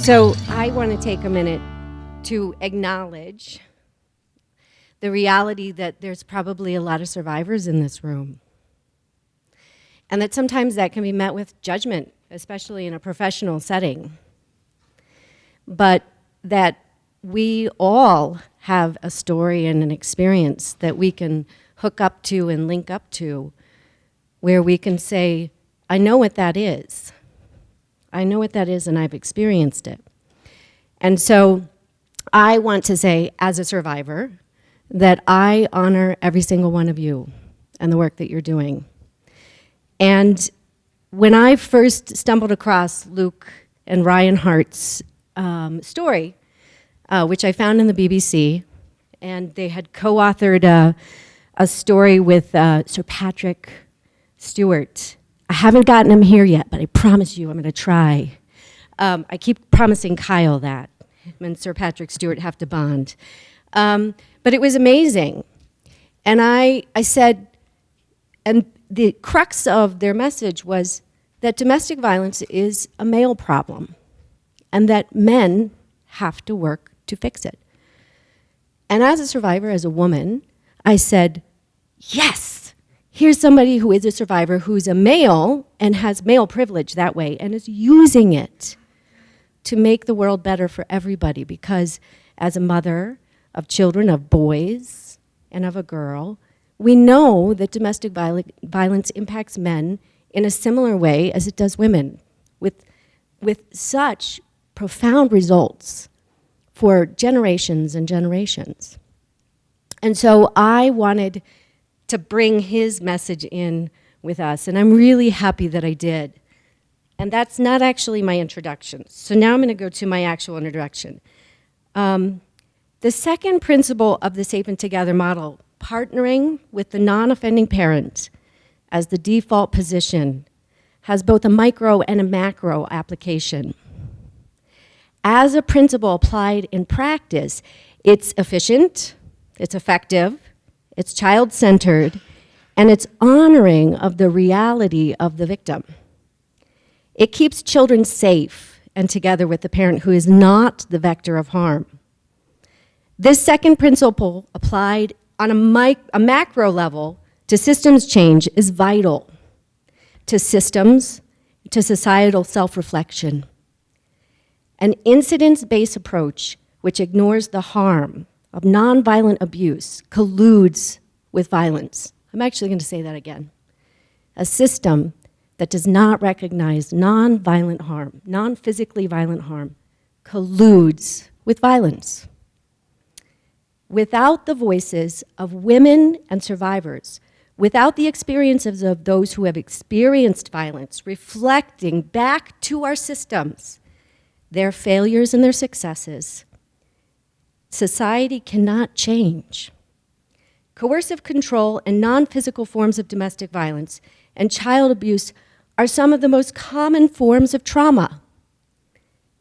So I want to take a minute to acknowledge the reality that there's probably a lot of survivors in this room. And that sometimes that can be met with judgment, especially in a professional setting. But that we all have a story and an experience that we can hook up to and link up to, where we can say, I know what that is. I know what that is, and I've experienced it. And so I want to say, as a survivor, that I honor every single one of you and the work that you're doing. And when I first stumbled across Luke and Ryan Hart's story, which I found in the BBC, and they had co-authored a story with Sir Patrick Stewart. I haven't gotten him here yet, but I promise you I'm going to try. I keep promising Kyle that. Him and Sir Patrick Stewart have to bond. But it was amazing. And I said, and the crux of their message was that domestic violence is a male problem and that men have to work to fix it. And as a survivor, as a woman, I said, yes, here's somebody who is a survivor who's a male and has male privilege that way and is using it to make the world better for everybody, because as a mother of children, of boys and of a girl, we know that domestic violence impacts men in a similar way as it does women, with such profound results for generations and generations. And so I wanted to bring his message in with us, and I'm really happy that I did. And that's not actually my introduction. So now I'm going to go to my actual introduction. The second principle of the Safe and Together model, partnering with the non-offending parent as the default position, has both a micro and a macro application. As a principle applied in practice, it's efficient, it's effective, it's child-centered, and it's honoring of the reality of the victim. It keeps children safe and together with the parent who is not the vector of harm. This second principle, applied on a macro level to systems change, is vital to systems, to societal self-reflection. An incidence-based approach which ignores the harm of nonviolent abuse colludes with violence. I'm actually going to say that again. A system that does not recognize nonviolent harm, non-physically violent harm, colludes with violence. Without the voices of women and survivors, without the experiences of those who have experienced violence, reflecting back to our systems their failures and their successes, society cannot change. Coercive control and non-physical forms of domestic violence and child abuse are some of the most common forms of trauma.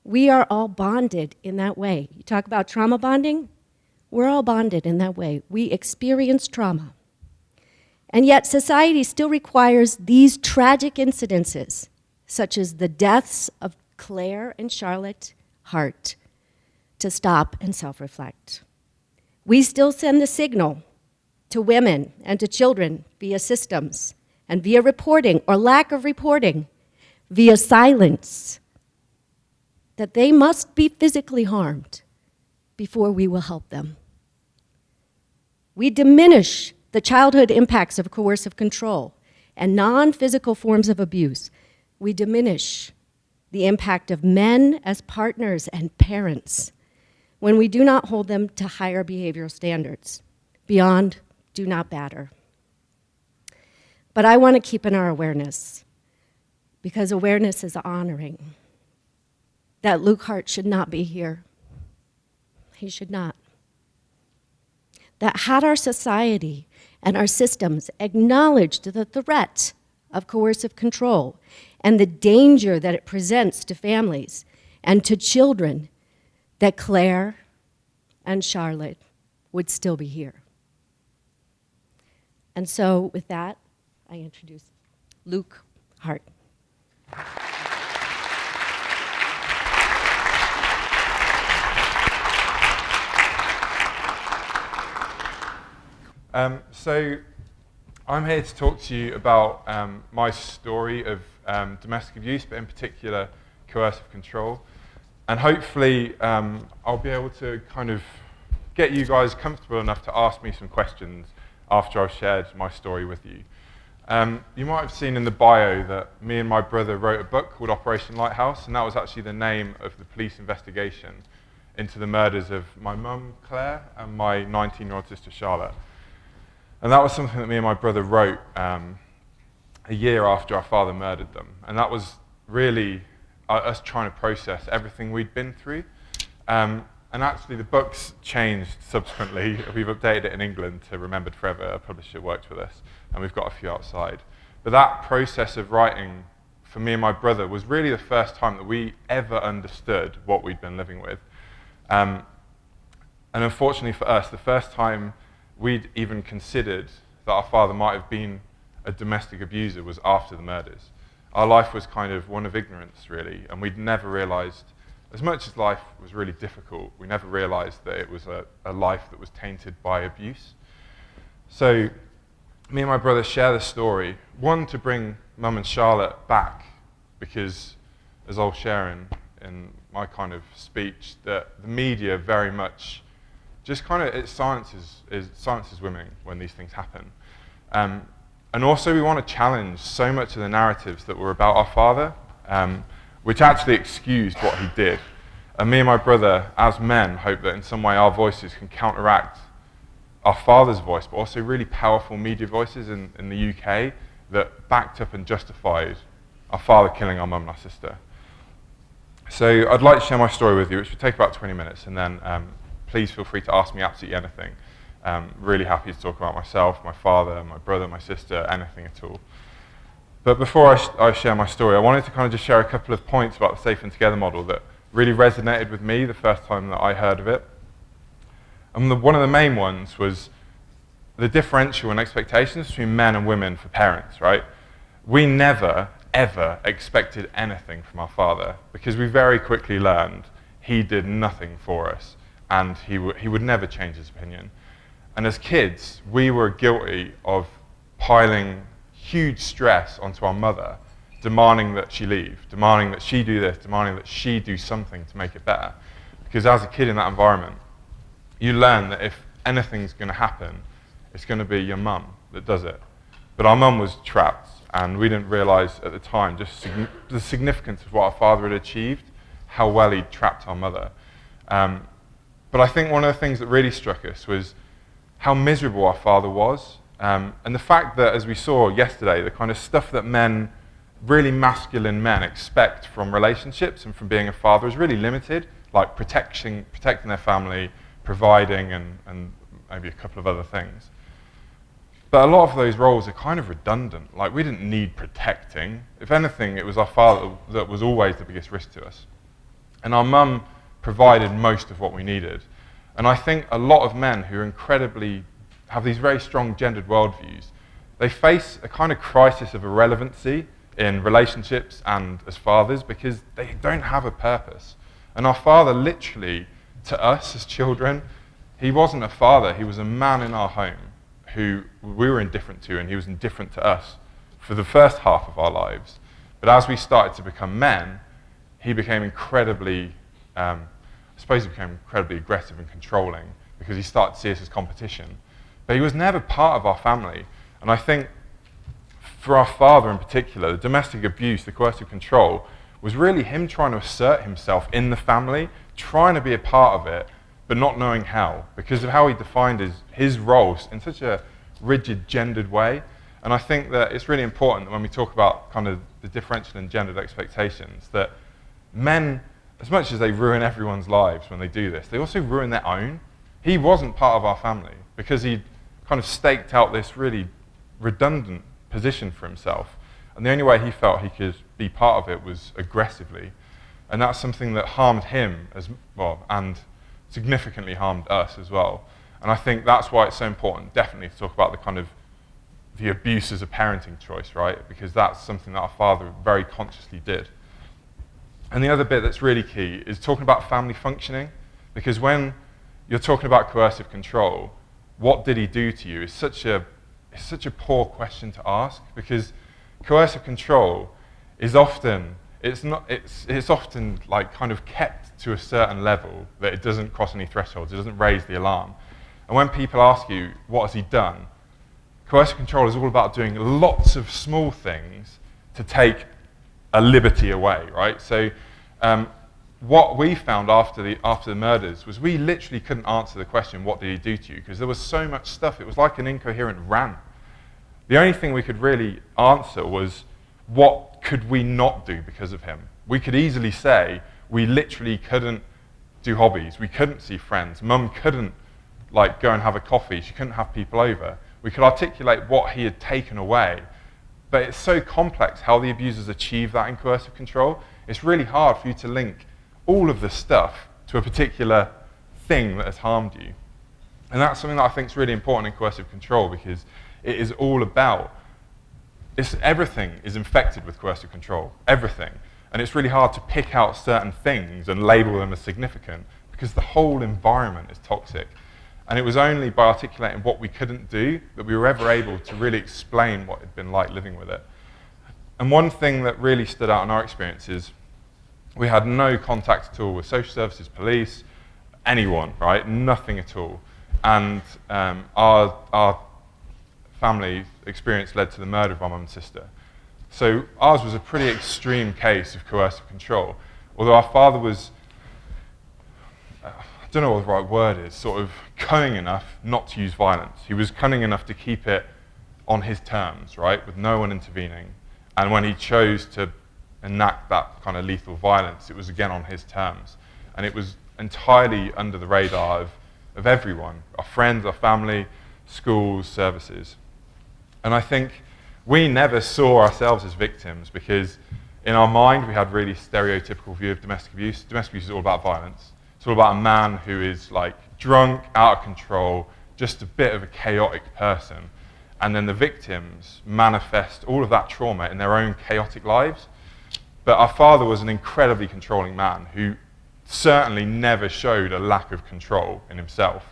We are all bonded in that way. You talk about trauma bonding? We're all bonded in that way. We experience trauma. And yet society still requires these tragic incidences, such as the deaths of Claire and Charlotte Hart, to stop and self-reflect. We still send the signal to women and to children via systems and via reporting or lack of reporting, via silence, that they must be physically harmed before we will help them. We diminish the childhood impacts of coercive control and non-physical forms of abuse. We diminish the impact of men as partners and parents when we do not hold them to higher behavioral standards beyond do not batter. But I want to keep in our awareness, because awareness is honoring, that Luke Hart should not be here. He should not. That had our society and our systems acknowledged the threat of coercive control and the danger that it presents to families and to children, that Claire and Charlotte would still be here. And so with that, I introduce Luke Hart. So I'm here to talk to you about my story of domestic abuse, but in particular coercive control. And hopefully I'll be able to kind of get you guys comfortable enough to ask me some questions after I've shared my story with you. You might have seen in the bio that me and my brother wrote a book called Operation Lighthouse, and that was actually the name of the police investigation into the murders of my mum, Claire, and my 19-year-old sister, Charlotte. And that was something that me and my brother wrote a year after our father murdered them. And that was really us trying to process everything we'd been through. And actually the book's changed subsequently. We've updated it in England to Remembered Forever, a publisher worked with us, and we've got a few outside. But that process of writing for me and my brother was really the first time that we ever understood what we'd been living with. And unfortunately for us, the first time we'd even considered that our father might have been a domestic abuser was after the murders. Our life was kind of one of ignorance, really, and we'd never realized, as much as life was really difficult, we never realized that it was a life that was tainted by abuse. So me and my brother share the story, one, to bring Mum and Charlotte back, because as I'll share in my kind of speech, that the media very much just kind of, it silences women when these things happen. And also we want to challenge so much of the narratives that were about our father, which actually excused what he did. And me and my brother, as men, hope that in some way our voices can counteract our father's voice, but also really powerful media voices in the UK that backed up and justified our father killing our mum and our sister. So I'd like to share my story with you, which would take about 20 minutes, and then please feel free to ask me absolutely anything. Really happy to talk about myself, my father, my brother, my sister, anything at all. But before I share my story, I wanted to kind of just share a couple of points about the Safe and Together model that really resonated with me the first time that I heard of it. And one of the main ones was the differential in expectations between men and women for parents, right? We never, ever expected anything from our father because we very quickly learned he did nothing for us and he would never change his opinion. And as kids, we were guilty of piling huge stress onto our mother, demanding that she leave, demanding that she do this, demanding that she do something to make it better. Because as a kid in that environment, you learn that if anything's going to happen, it's going to be your mum that does it. But our mum was trapped, and we didn't realize at the time just the significance of what our father had achieved, how well he'd trapped our mother. But I think one of the things that really struck us was how miserable our father was, and the fact that, as we saw yesterday, the kind of stuff that men, really masculine men, expect from relationships and from being a father is really limited, like protecting their family, providing, and maybe a couple of other things. But a lot of those roles are kind of redundant. Like, we didn't need protecting. If anything, it was our father that was always the biggest risk to us. And our mum provided most of what we needed. And I think a lot of men who are have these very strong gendered worldviews, they face a kind of crisis of irrelevancy in relationships and as fathers because they don't have a purpose. And our father, literally, to us as children, he wasn't a father, he was a man in our home who we were indifferent to, and he was indifferent to us for the first half of our lives. But as we started to become men, he became incredibly aggressive and controlling because he started to see us as competition. But he was never part of our family. And I think for our father in particular, the domestic abuse, the coercive control, was really him trying to assert himself in the family, trying to be a part of it, but not knowing how, because of how he defined his roles in such a rigid, gendered way. And I think that it's really important that when we talk about kind of the differential in gendered expectations, that men, as much as they ruin everyone's lives when they do this, they also ruin their own. He wasn't part of our family because he kind of staked out this really redundant position for himself. And the only way he felt he could be part of it was aggressively. And that's something that harmed him as well, and significantly harmed us as well. And I think that's why it's so important, definitely, to talk about the kind of the abuse as a parenting choice, right? Because that's something that our father very consciously did. And the other bit that's really key is talking about family functioning, because when you're talking about coercive control, what did he do to you, is such a poor question to ask, because coercive control is often, it's often like kind of kept to a certain level that it doesn't cross any thresholds, it doesn't raise the alarm. And when people ask you, what has he done? Coercive control is all about doing lots of small things to take a liberty away, right? So what we found after the murders was we literally couldn't answer the question, what did he do to you? Because there was so much stuff. It was like an incoherent rant. The only thing we could really answer was, what could we not do because of him? We could easily say we literally couldn't do hobbies. We couldn't see friends. Mum couldn't like go and have a coffee. She couldn't have people over. We could articulate what he had taken away. But it's so complex how the abusers achieve that in coercive control. It's really hard for you to link all of the stuff to a particular thing that has harmed you. And that's something that I think is really important in coercive control, because it is all about, everything is infected with coercive control, everything. And it's really hard to pick out certain things and label them as significant, because the whole environment is toxic. And it was only by articulating what we couldn't do that we were ever able to really explain what it had been like living with it. And one thing that really stood out in our experience is we had no contact at all with social services, police, anyone, right? Nothing at all. And our family experience led to the murder of our mum and sister. So ours was a pretty extreme case of coercive control. Although our father was, I don't know what the right word is, sort of cunning enough not to use violence. He was cunning enough to keep it on his terms, right, with no one intervening. And when he chose to enact that kind of lethal violence, it was again on his terms. And it was entirely under the radar of everyone, our friends, our family, schools, services. And I think we never saw ourselves as victims, because in our mind we had a really stereotypical view of domestic abuse. Domestic abuse is all about violence. It's all about a man who is like drunk, out of control, just a bit of a chaotic person. And then the victims manifest all of that trauma in their own chaotic lives. But our father was an incredibly controlling man who certainly never showed a lack of control in himself.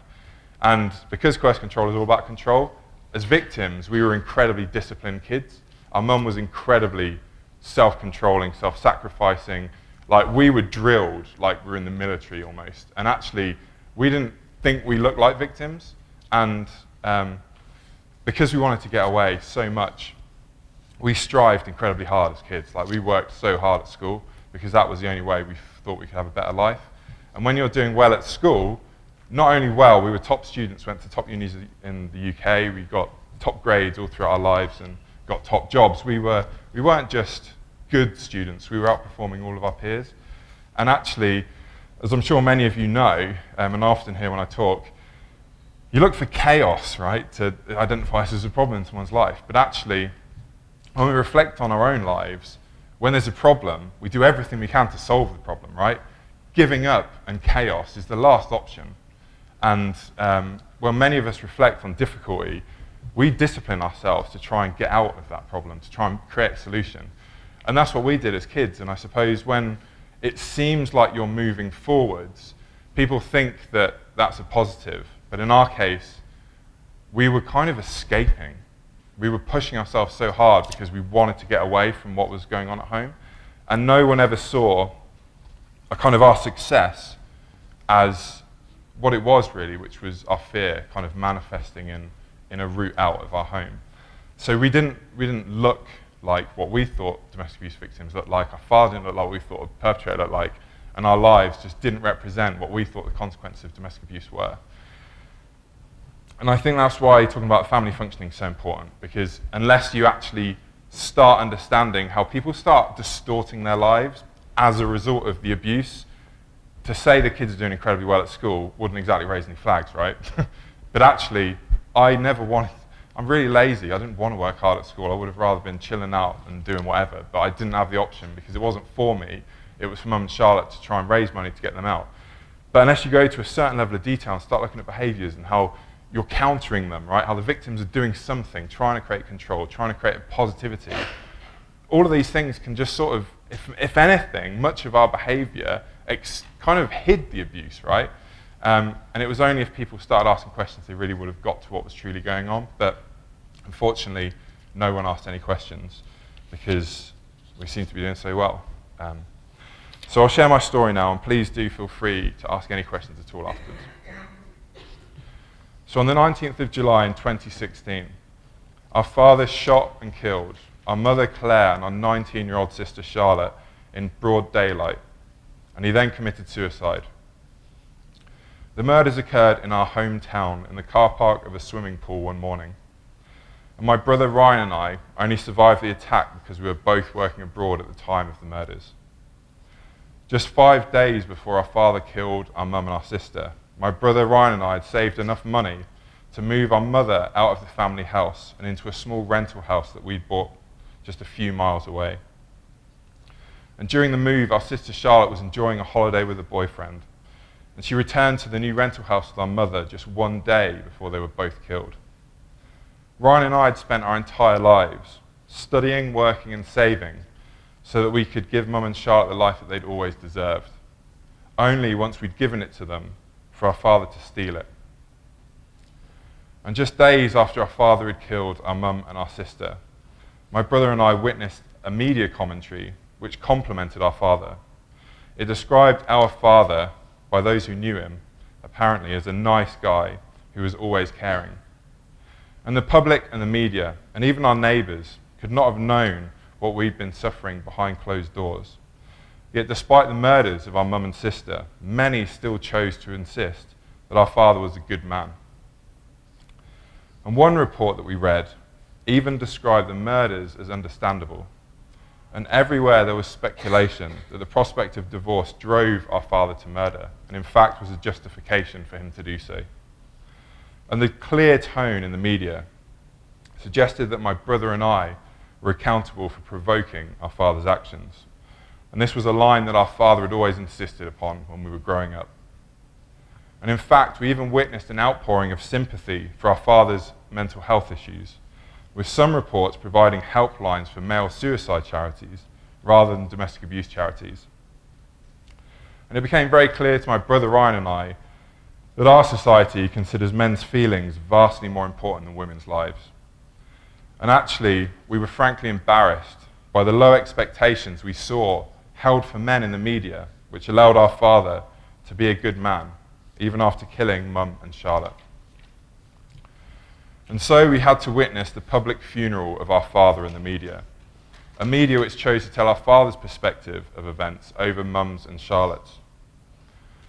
And because coercive control is all about control, as victims, we were incredibly disciplined kids. Our mum was incredibly self-controlling, self-sacrificing. Like, we were drilled like we were in the military almost. And actually, we didn't think we looked like victims. And because we wanted to get away so much, we strived incredibly hard as kids. Like, we worked so hard at school because that was the only way we thought we could have a better life. And when you're doing well at school, not only well, we were top students, went to top unis in the UK, we got top grades all throughout our lives and got top jobs. We weren't just good students, we were outperforming all of our peers. And actually, as I'm sure many of you know, and I often hear when I talk, you look for chaos, right, to identify this as a problem in someone's life. But actually, when we reflect on our own lives, when there's a problem, we do everything we can to solve the problem, right? Giving up and chaos is the last option. And when many of us reflect on difficulty, we discipline ourselves to try and get out of that problem, to try and create a solution. And that's what we did as kids. And I suppose when it seems like you're moving forwards, people think that that's a positive. But in our case, we were kind of escaping. We were pushing ourselves so hard because we wanted to get away from what was going on at home. And no one ever saw a kind of our success as what it was really, which was our fear kind of manifesting in a route out of our home. So we didn't look like what we thought domestic abuse victims looked like. Our father didn't look like what we thought a perpetrator looked like. And our lives just didn't represent what we thought the consequences of domestic abuse were. And I think that's why talking about family functioning is so important, because unless you actually start understanding how people start distorting their lives as a result of the abuse, to say the kids are doing incredibly well at school wouldn't exactly raise any flags, right? But actually, I'm really lazy. I didn't want to work hard at school. I would have rather been chilling out and doing whatever, but I didn't have the option because it wasn't for me. It was for Mum and Charlotte to try and raise money to get them out. But unless you go to a certain level of detail and start looking at behaviours and how you're countering them, right? How the victims are doing something, trying to create control, trying to create positivity. All of these things can just sort of, if anything, much of our behaviour kind of hid the abuse, right? And it was only if people started asking questions they really would have got to what was truly going on. But unfortunately, no one asked any questions because we seem to be doing so well. So I'll share my story now, and please do feel free to ask any questions at all afterwards. So on the 19th of July in 2016, our father shot and killed our mother Claire and our 19-year-old sister Charlotte in broad daylight, and he then committed suicide. The murders occurred in our hometown in the car park of a swimming pool one morning. And my brother Ryan and I only survived the attack because we were both working abroad at the time of the murders. Just 5 days before our father killed our mum and our sister, my brother Ryan and I had saved enough money to move our mother out of the family house and into a small rental house that we'd bought just a few miles away. And during the move, our sister Charlotte was enjoying a holiday with a boyfriend, and she returned to the new rental house with our mother just 1 day before they were both killed. Ryan and I had spent our entire lives studying, working and saving so that we could give Mum and Charlotte the life that they'd always deserved. Only once we'd given it to them for our father to steal it. And just days after our father had killed our mum and our sister, my brother and I witnessed a media commentary which complimented our father. It described our father, by those who knew him, apparently as a nice guy who was always caring. And the public and the media, and even our neighbours, could not have known what we'd been suffering behind closed doors. Yet despite the murders of our mum and sister, many still chose to insist that our father was a good man. And one report that we read even described the murders as understandable. And everywhere there was speculation that the prospect of divorce drove our father to murder, and in fact was a justification for him to do so. And the clear tone in the media suggested that my brother and I were accountable for provoking our father's actions. And this was a line that our father had always insisted upon when we were growing up. And in fact, we even witnessed an outpouring of sympathy for our father's mental health issues, with some reports providing helplines for male suicide charities rather than domestic abuse charities. And it became very clear to my brother Ryan and I that our society considers men's feelings vastly more important than women's lives. And actually, we were frankly embarrassed by the low expectations we saw held for men in the media, which allowed our father to be a good man, even after killing Mum and Charlotte. And so we had to witness the public funeral of our father in the media, a media which chose to tell our father's perspective of events over Mum's and Charlotte's.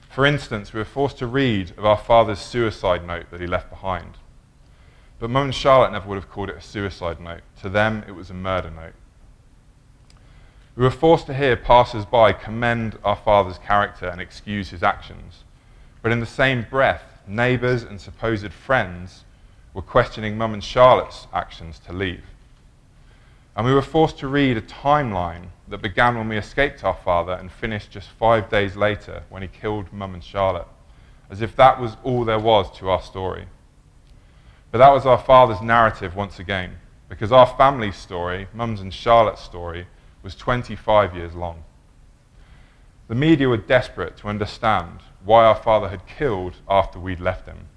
For instance, we were forced to read of our father's suicide note that he left behind. But Mum and Charlotte never would have called it a suicide note. To them, it was a murder note. We were forced to hear passers-by commend our father's character and excuse his actions. But in the same breath, neighbours and supposed friends were questioning Mum and Charlotte's actions to leave. And we were forced to read a timeline that began when we escaped our father and finished just 5 days later when he killed Mum and Charlotte, as if that was all there was to our story. But that was our father's narrative once again, because our family's story, Mum's and Charlotte's story, was 25 years long. The media were desperate to understand why our father had killed after we'd left him.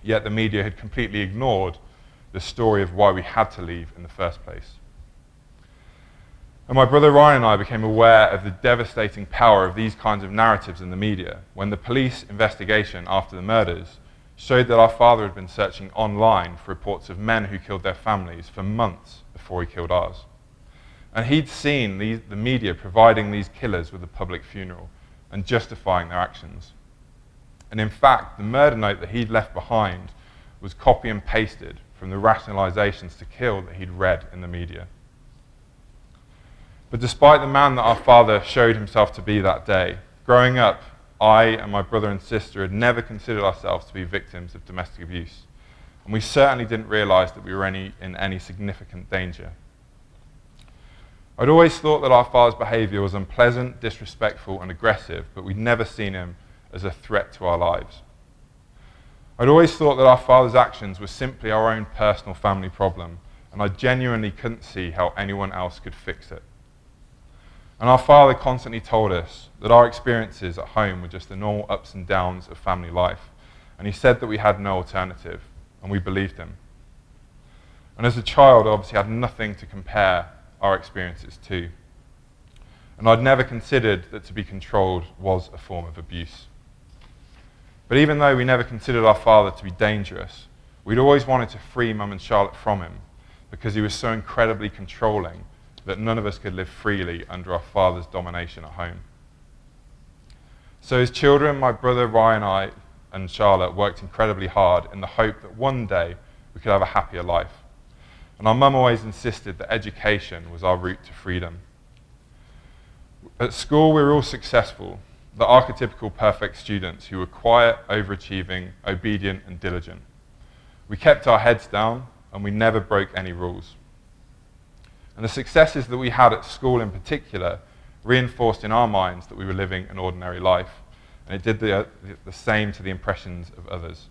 Yet the media had completely ignored the story of why we had to leave in the first place. And my brother Ryan and I became aware of the devastating power of these kinds of narratives in the media when the police investigation after the murders showed that our father had been searching online for reports of men who killed their families for months before he killed ours. And he'd seen the media providing these killers with a public funeral and justifying their actions. And in fact, the murder note that he'd left behind was copy and pasted from the rationalizations to kill that he'd read in the media. But despite the man that our father showed himself to be that day, growing up, I and my brother and sister had never considered ourselves to be victims of domestic abuse, and we certainly didn't realize that we were in any significant danger. I'd always thought that our father's behavior was unpleasant, disrespectful, and aggressive, but we'd never seen him as a threat to our lives. I'd always thought that our father's actions were simply our own personal family problem, and I genuinely couldn't see how anyone else could fix it. And our father constantly told us that our experiences at home were just the normal ups and downs of family life. And he said that we had no alternative, and we believed him. And as a child, I obviously had nothing to compare our experiences to. And I'd never considered that to be controlled was a form of abuse. But even though we never considered our father to be dangerous, we'd always wanted to free Mum and Charlotte from him because he was so incredibly controlling that none of us could live freely under our father's domination at home. So as children, my brother Ryan and Charlotte worked incredibly hard in the hope that one day we could have a happier life. And our mum always insisted that education was our route to freedom. At school, we were all successful, the archetypical perfect students who were quiet, overachieving, obedient, and diligent. We kept our heads down, and we never broke any rules. And the successes that we had at school in particular reinforced in our minds that we were living an ordinary life, and it did the same to the impressions of others.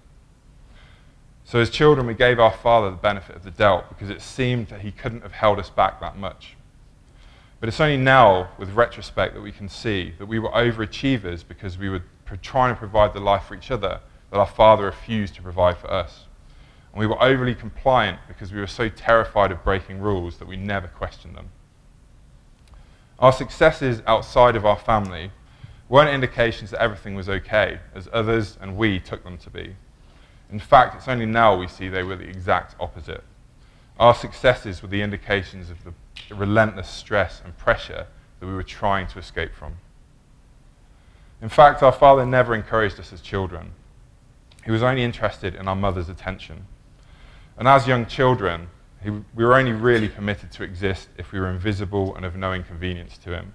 So as children, we gave our father the benefit of the doubt because it seemed that he couldn't have held us back that much. But it's only now, with retrospect, that we can see that we were overachievers because we were trying to provide the life for each other that our father refused to provide for us. And we were overly compliant because we were so terrified of breaking rules that we never questioned them. Our successes outside of our family weren't indications that everything was okay, as others and we took them to be. In fact, it's only now we see they were the exact opposite. Our successes were the indications of the relentless stress and pressure that we were trying to escape from. In fact, our father never encouraged us as children. He was only interested in our mother's attention. And as young children, we were only really permitted to exist if we were invisible and of no inconvenience to him.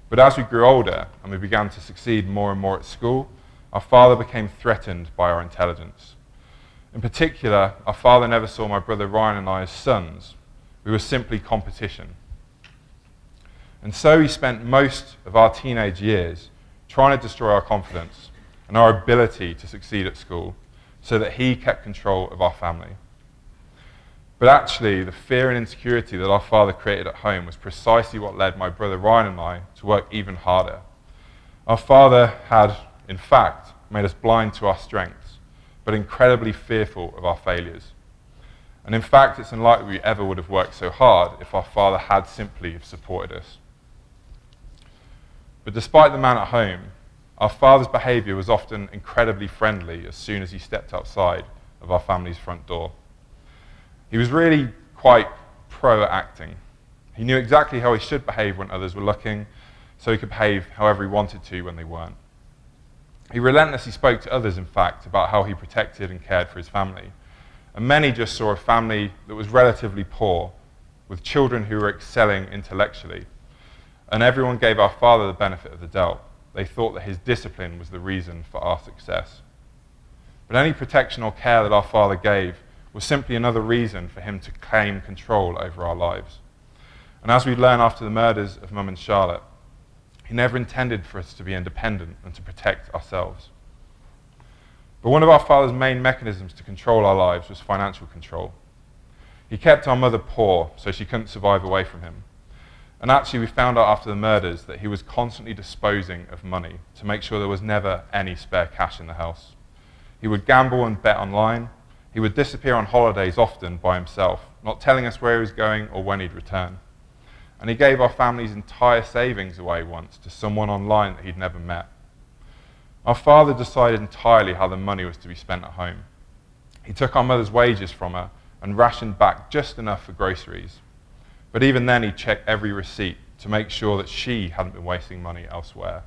But as we grew older and we began to succeed more and more at school, our father became threatened by our intelligence. In particular, our father never saw my brother Ryan and I as sons. We were simply competition. And so he spent most of our teenage years trying to destroy our confidence and our ability to succeed at school so that he kept control of our family. But actually, the fear and insecurity that our father created at home was precisely what led my brother Ryan and I to work even harder. Our father had, in fact, made us blind to our strengths, but incredibly fearful of our failures. And in fact, it's unlikely we ever would have worked so hard if our father had simply supported us. But despite the man at home, our father's behavior was often incredibly friendly as soon as he stepped outside of our family's front door. He was really quite pro at acting. He knew exactly how he should behave when others were looking, so he could behave however he wanted to when they weren't. He relentlessly spoke to others, in fact, about how he protected and cared for his family. And many just saw a family that was relatively poor, with children who were excelling intellectually. And everyone gave our father the benefit of the doubt. They thought that his discipline was the reason for our success. But any protection or care that our father gave was simply another reason for him to claim control over our lives. And as we learn after the murders of Mum and Charlotte, he never intended for us to be independent and to protect ourselves. But one of our father's main mechanisms to control our lives was financial control. He kept our mother poor so she couldn't survive away from him. And actually we found out after the murders that he was constantly disposing of money to make sure there was never any spare cash in the house. He would gamble and bet online. He would disappear on holidays often by himself, not telling us where he was going or when he'd return. And he gave our family's entire savings away once to someone online that he'd never met. Our father decided entirely how the money was to be spent at home. He took our mother's wages from her and rationed back just enough for groceries. But even then, he'd check every receipt to make sure that she hadn't been wasting money elsewhere.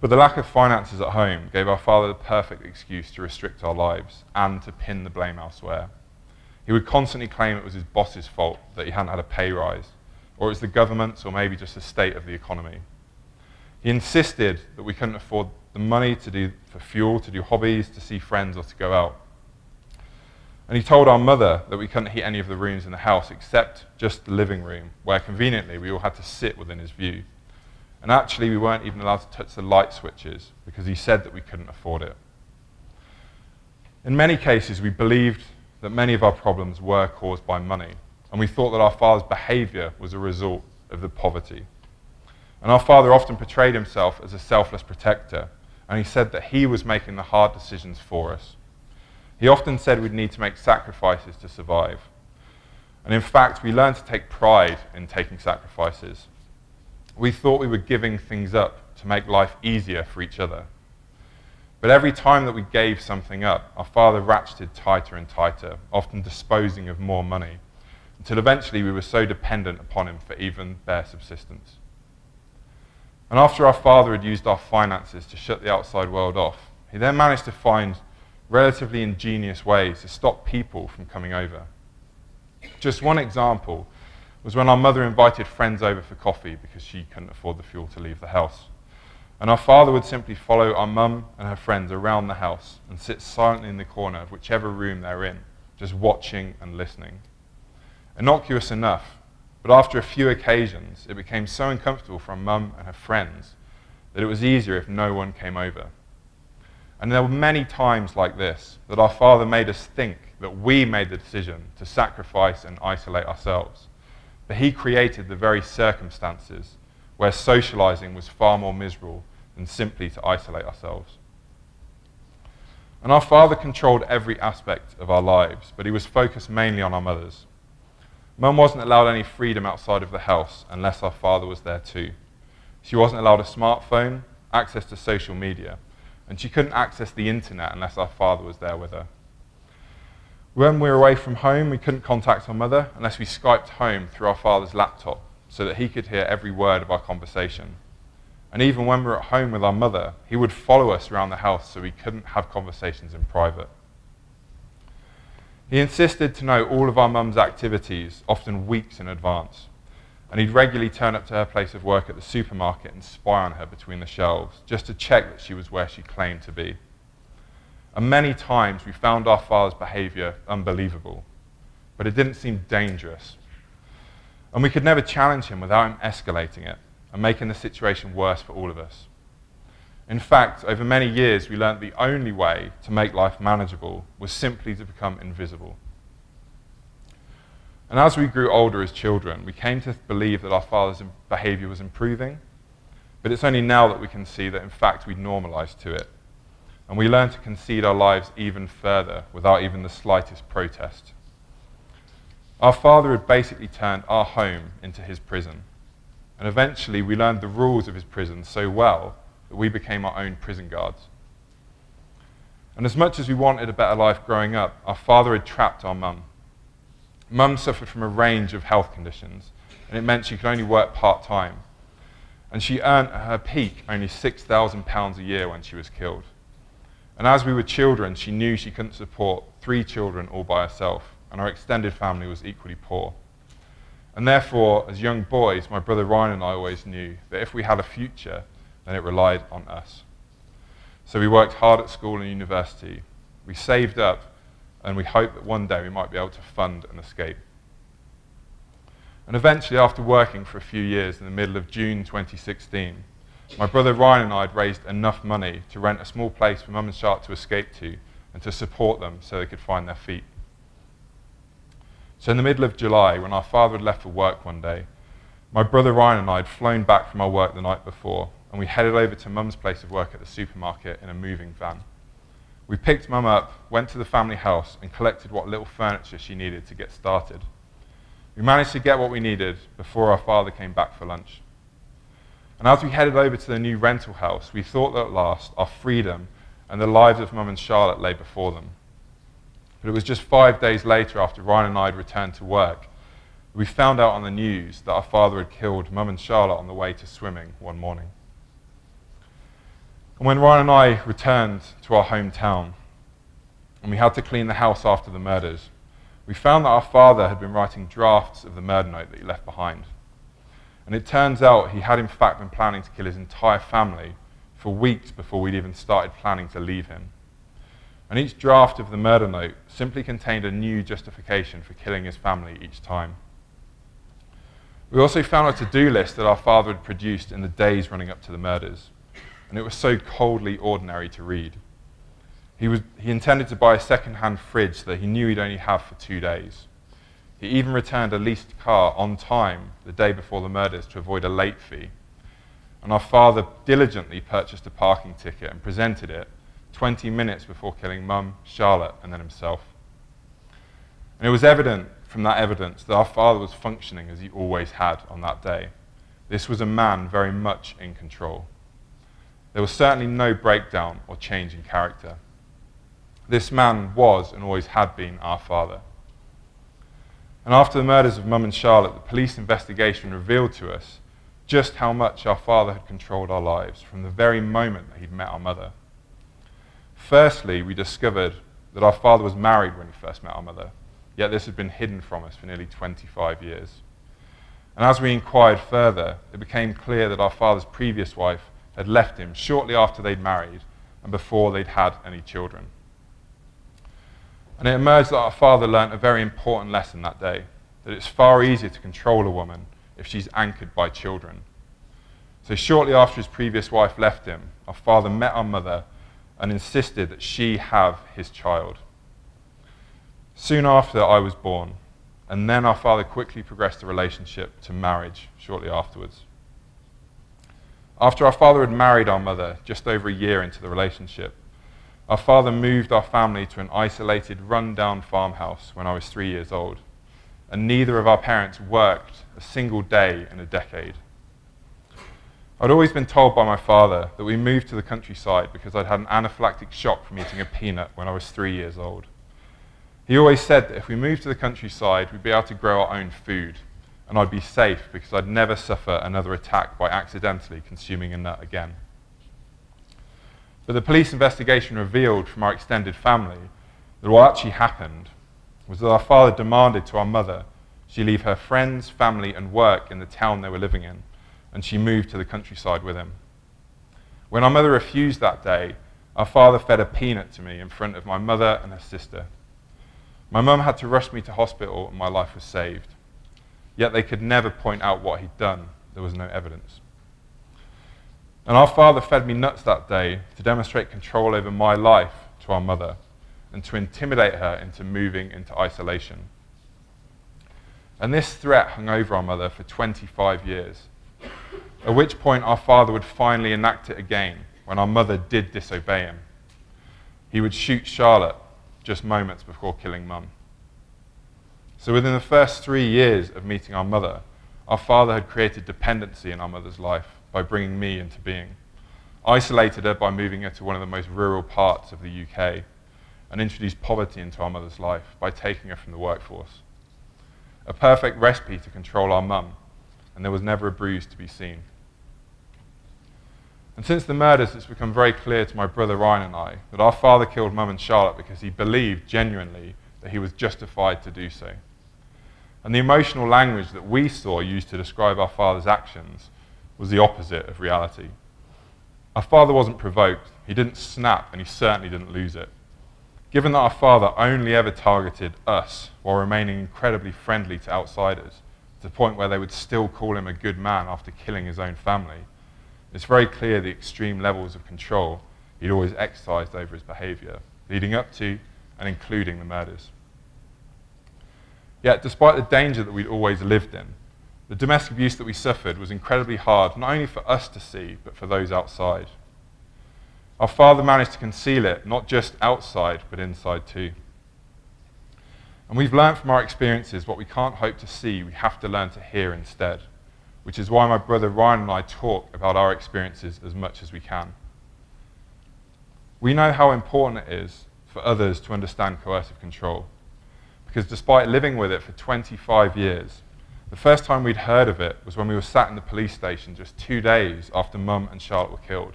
But the lack of finances at home gave our father the perfect excuse to restrict our lives and to pin the blame elsewhere. He would constantly claim it was his boss's fault that he hadn't had a pay rise, or it was the government's, or maybe just the state of the economy. He insisted that we couldn't afford the money for fuel, to do hobbies, to see friends, or to go out. And he told our mother that we couldn't heat any of the rooms in the house except just the living room, where conveniently we all had to sit within his view. And actually, we weren't even allowed to touch the light switches because he said that we couldn't afford it. In many cases, we believed that many of our problems were caused by money, and we thought that our father's behavior was a result of the poverty. And our father often portrayed himself as a selfless protector, and he said that he was making the hard decisions for us. He often said we'd need to make sacrifices to survive. And in fact, we learned to take pride in taking sacrifices. We thought we were giving things up to make life easier for each other. But every time that we gave something up, our father ratcheted tighter and tighter, often disposing of more money, until eventually we were so dependent upon him for even bare subsistence. And after our father had used our finances to shut the outside world off, he then managed to find relatively ingenious ways to stop people from coming over. Just one example was when our mother invited friends over for coffee because she couldn't afford the fuel to leave the house. And our father would simply follow our mum and her friends around the house and sit silently in the corner of whichever room they're in, just watching and listening. Innocuous enough, but after a few occasions, it became so uncomfortable for our mum and her friends that it was easier if no one came over. And there were many times like this that our father made us think that we made the decision to sacrifice and isolate ourselves. But he created the very circumstances where socializing was far more miserable than simply to isolate ourselves. And our father controlled every aspect of our lives, but he was focused mainly on our mothers. Mum wasn't allowed any freedom outside of the house unless our father was there too. She wasn't allowed a smartphone, access to social media, and she couldn't access the internet unless our father was there with her. When we were away from home, we couldn't contact our mother unless we Skyped home through our father's laptop so that he could hear every word of our conversation. And even when we were at home with our mother, he would follow us around the house so we couldn't have conversations in private. He insisted to know all of our mum's activities, often weeks in advance. And he'd regularly turn up to her place of work at the supermarket and spy on her between the shelves, just to check that she was where she claimed to be. And many times we found our father's behavior unbelievable, but it didn't seem dangerous. And we could never challenge him without him escalating it and making the situation worse for all of us. In fact, over many years, we learned the only way to make life manageable was simply to become invisible. And as we grew older as children, we came to believe that our father's behavior was improving, but it's only now that we can see that in fact we'd normalized to it. And we learned to concede our lives even further without even the slightest protest. Our father had basically turned our home into his prison. And eventually we learned the rules of his prison so well that we became our own prison guards. And as much as we wanted a better life growing up, our father had trapped our mum. Mum suffered from a range of health conditions, and it meant she could only work part-time. And she earned at her peak only £6,000 a year when she was killed. And as we were children, she knew she couldn't support 3 children all by herself, and our extended family was equally poor. And therefore, as young boys, my brother Ryan and I always knew that if we had a future, then it relied on us. So we worked hard at school and university. We saved up, and we hoped that one day we might be able to fund an escape. And eventually, after working for a few years in the middle of June 2016, my brother Ryan and I had raised enough money to rent a small place for Mum and Charlotte to escape to and to support them so they could find their feet. So in the middle of July, when our father had left for work one day, my brother Ryan and I had flown back from our work the night before, and we headed over to Mum's place of work at the supermarket in a moving van. We picked Mum up, went to the family house, and collected what little furniture she needed to get started. We managed to get what we needed before our father came back for lunch. And as we headed over to the new rental house, we thought that at last our freedom and the lives of Mum and Charlotte lay before them. But it was just 5 days later, after Ryan and I had returned to work, we found out on the news that our father had killed Mum and Charlotte on the way to swimming one morning. And when Ryan and I returned to our hometown, and we had to clean the house after the murders, we found that our father had been writing drafts of the murder note that he left behind. And it turns out he had in fact been planning to kill his entire family for weeks before we'd even started planning to leave him. And each draft of the murder note simply contained a new justification for killing his family each time. We also found a to-do list that our father had produced in the days running up to the murders, and it was so coldly ordinary to read. He intended to buy a second-hand fridge that he knew he'd only have for 2 days. He even returned a leased car on time the day before the murders to avoid a late fee. And our father diligently purchased a parking ticket and presented it 20 minutes before killing Mum, Charlotte, and then himself. And it was evident from that evidence that our father was functioning as he always had on that day. This was a man very much in control. There was certainly no breakdown or change in character. This man was and always had been our father. And after the murders of Mum and Charlotte, the police investigation revealed to us just how much our father had controlled our lives from the very moment that he'd met our mother. Firstly, we discovered that our father was married when he first met our mother, yet this had been hidden from us for nearly 25 years. And as we inquired further, it became clear that our father's previous wife had left him shortly after they'd married and before they'd had any children. And it emerged that our father learnt a very important lesson that day, that it's far easier to control a woman if she's anchored by children. So shortly after his previous wife left him, our father met our mother and insisted that she have his child. Soon after, I was born, and then our father quickly progressed the relationship to marriage shortly afterwards. After our father had married our mother, just over a year into the relationship, our father moved our family to an isolated, run-down farmhouse when I was 3 years old, and neither of our parents worked a single day in a decade. I'd always been told by my father that we moved to the countryside because I'd had an anaphylactic shock from eating a peanut when I was 3 years old. He always said that if we moved to the countryside, we'd be able to grow our own food, and I'd be safe because I'd never suffer another attack by accidentally consuming a nut again. But the police investigation revealed from our extended family that what actually happened was that our father demanded to our mother she leave her friends, family, and work in the town they were living in, and she moved to the countryside with him. When our mother refused that day, our father fed a peanut to me in front of my mother and her sister. My mum had to rush me to hospital and my life was saved. Yet they could never point out what he'd done. There was no evidence. And our father fed me nuts that day to demonstrate control over my life to our mother and to intimidate her into moving into isolation. And this threat hung over our mother for 25 years, at which point our father would finally enact it again when our mother did disobey him. He would shoot Charlotte just moments before killing Mum. So within the first 3 years of meeting our mother, our father had created dependency in our mother's life by bringing me into being, isolated her by moving her to one of the most rural parts of the UK, and introduced poverty into our mother's life by taking her from the workforce. A perfect recipe to control our mum, and there was never a bruise to be seen. And since the murders, it's become very clear to my brother Ryan and I that our father killed Mum and Charlotte because he believed genuinely that he was justified to do so. And the emotional language that we saw used to describe our father's actions was the opposite of reality. Our father wasn't provoked, he didn't snap, and he certainly didn't lose it. Given that our father only ever targeted us while remaining incredibly friendly to outsiders, to the point where they would still call him a good man after killing his own family, it's very clear the extreme levels of control he'd always exercised over his behaviour, leading up to and including the murders. Yet, despite the danger that we'd always lived in, the domestic abuse that we suffered was incredibly hard, not only for us to see, but for those outside. Our father managed to conceal it, not just outside, but inside too. And we've learned from our experiences what we can't hope to see, we have to learn to hear instead, which is why my brother Ryan and I talk about our experiences as much as we can. We know how important it is for others to understand coercive control, because despite living with it for 25 years, the first time we'd heard of it was when we were sat in the police station just 2 days after Mum and Charlotte were killed.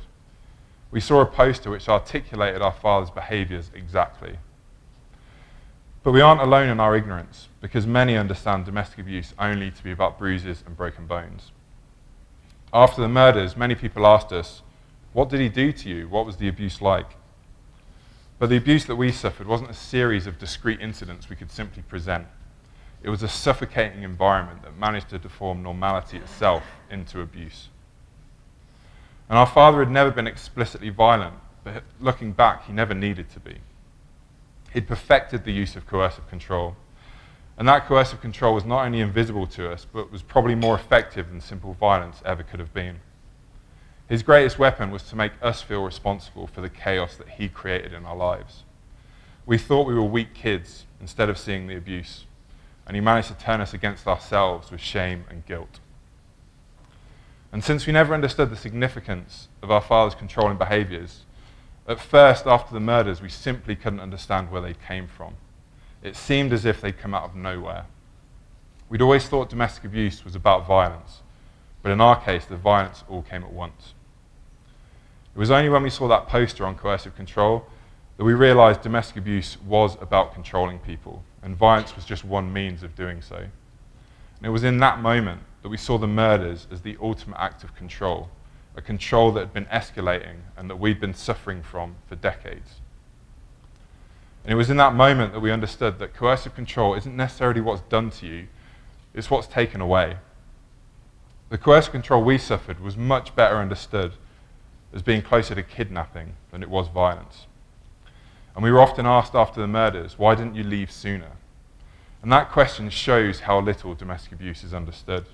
We saw a poster which articulated our father's behaviours exactly. But we aren't alone in our ignorance, because many understand domestic abuse only to be about bruises and broken bones. After the murders, many people asked us, what did he do to you? What was the abuse like? But the abuse that we suffered wasn't a series of discrete incidents we could simply present. It was a suffocating environment that managed to deform normality itself into abuse. And our father had never been explicitly violent, but looking back, he never needed to be. He'd perfected the use of coercive control. And that coercive control was not only invisible to us, but was probably more effective than simple violence ever could have been. His greatest weapon was to make us feel responsible for the chaos that he created in our lives. We thought we were weak kids instead of seeing the abuse, and he managed to turn us against ourselves with shame and guilt. And since we never understood the significance of our father's controlling behaviors, at first, after the murders, we simply couldn't understand where they came from. It seemed as if they'd come out of nowhere. We'd always thought domestic abuse was about violence, but in our case, the violence all came at once. It was only when we saw that poster on coercive control that we realized domestic abuse was about controlling people, and violence was just one means of doing so. And it was in that moment that we saw the murders as the ultimate act of control, a control that had been escalating and that we'd been suffering from for decades. And it was in that moment that we understood that coercive control isn't necessarily what's done to you, it's what's taken away. The coercive control we suffered was much better understood as being closer to kidnapping than it was violence. And we were often asked after the murders, why didn't you leave sooner? And that question shows how little domestic abuse is understood.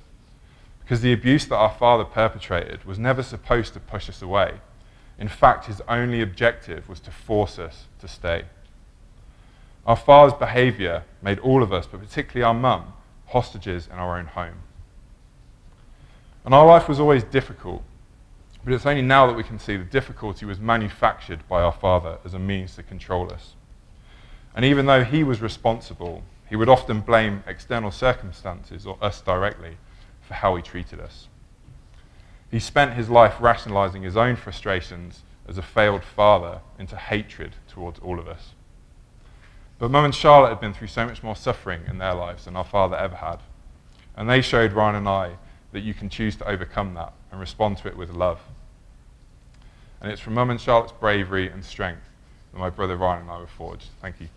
Because the abuse that our father perpetrated was never supposed to push us away. In fact, his only objective was to force us to stay. Our father's behaviour made all of us, but particularly our mum, hostages in our own home. And our life was always difficult, but it's only now that we can see the difficulty was manufactured by our father as a means to control us. And even though he was responsible, he would often blame external circumstances or us directly for how he treated us. He spent his life rationalising his own frustrations as a failed father into hatred towards all of us. But Mum and Charlotte had been through so much more suffering in their lives than our father ever had. And they showed Ryan and I that you can choose to overcome that and respond to it with love. And it's from Mum and Charlotte's bravery and strength that my brother Ryan and I were forged. Thank you.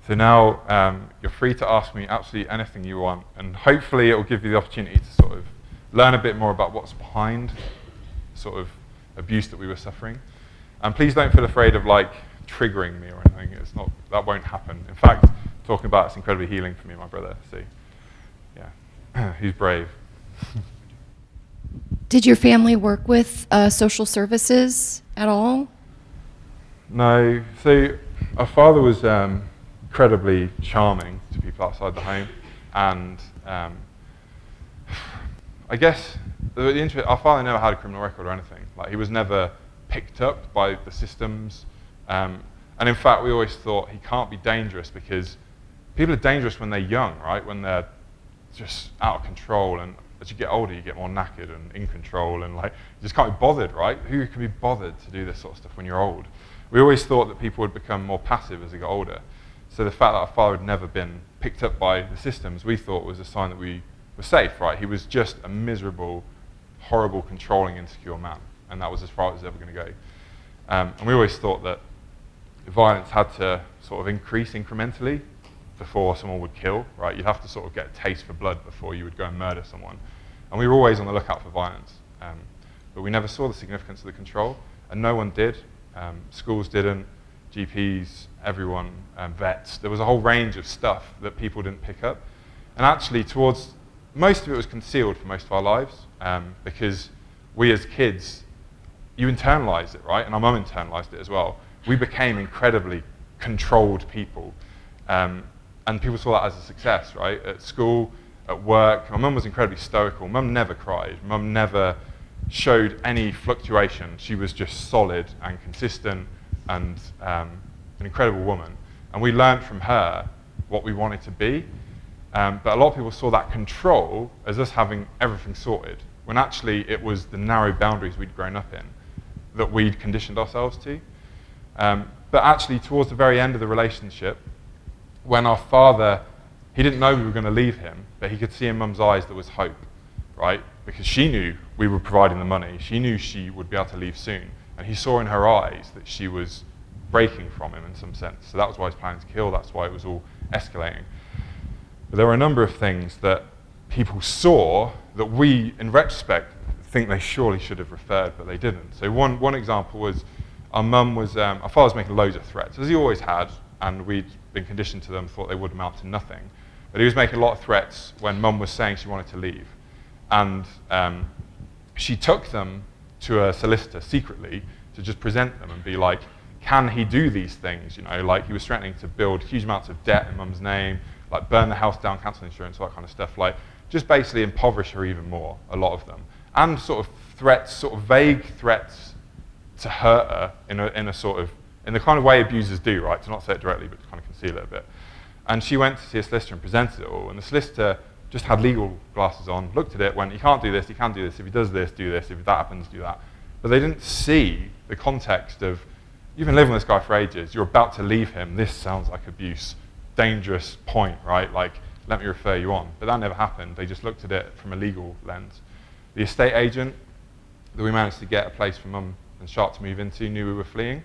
So now you're free to ask me absolutely anything you want, and hopefully it will give you the opportunity to sort of learn a bit more about what's behind sort of abuse that we were suffering. And please don't feel afraid of like triggering me or anything. It's not, that won't happen. In fact, talking about it's incredibly healing for me and my brother. So yeah, he's brave. Did your family work with social services at all? No. So our father was incredibly charming to people outside the home, and I guess our father never had a criminal record or anything. Like, he was never picked up by the systems, and in fact we always thought he can't be dangerous because people are dangerous when they're young, right? When they're just out of control, and as you get older you get more knackered and in control, and like you just can't be bothered, right? Who can be bothered to do this sort of stuff when you're old? We always thought that people would become more passive as they got older. So the fact that our father had never been picked up by the systems, we thought was a sign that we were safe, right? He was just a miserable, horrible, controlling, insecure man, and that was as far as it was ever going to go. And we always thought that violence had to sort of increase incrementally before someone would kill, right? You'd have to sort of get a taste for blood before you would go and murder someone. And we were always on the lookout for violence. But we never saw the significance of the control, and no one did. Schools didn't, GPs, everyone, vets. There was a whole range of stuff that people didn't pick up. And actually, most of it was concealed for most of our lives, because we as kids, you internalised it, right? And our mum internalised it as well. We became incredibly controlled people. And people saw that as a success, right? At school, at work. My mum was incredibly stoical. Mum never cried. Mum never showed any fluctuation. She was just solid and consistent and an incredible woman. And we learned from her what we wanted to be. But a lot of people saw that control as us having everything sorted, when actually it was the narrow boundaries we'd grown up in that we'd conditioned ourselves to. But actually, towards the very end of the relationship, when our father, he didn't know we were going to leave him, but he could see in Mum's eyes there was hope, right? Because she knew we were providing the money. She knew she would be able to leave soon. And he saw in her eyes that she was breaking from him in some sense. So that was why he was planning to kill. That's why it was all escalating. But there were a number of things that people saw that we, in retrospect, think they surely should have referred, but they didn't. So one example was our father was making loads of threats, as he always had, and we'd been conditioned to them, thought they would amount to nothing. But he was making a lot of threats when mum was saying she wanted to leave. And she took them to a solicitor secretly to just present them and be like, can he do these things? You know, like he was threatening to build huge amounts of debt in mum's name, like burn the house down, cancel insurance, all that kind of stuff. Like just basically impoverish her even more, a lot of them. And sort of threats, sort of vague threats to hurt her in the kind of way abusers do, right? To not say it directly, but to kind of conceal it a bit. And she went to see a solicitor and presented it all. And the solicitor just had legal glasses on, looked at it, went, you can't do this, you can do this. If he does this, do this. If that happens, do that. But they didn't see the context of, you've been living with this guy for ages, you're about to leave him, this sounds like abuse, dangerous point, right? Like, let me refer you on. But that never happened. They just looked at it from a legal lens. The estate agent that we managed to get a place for mum and Shark to move into knew we were fleeing.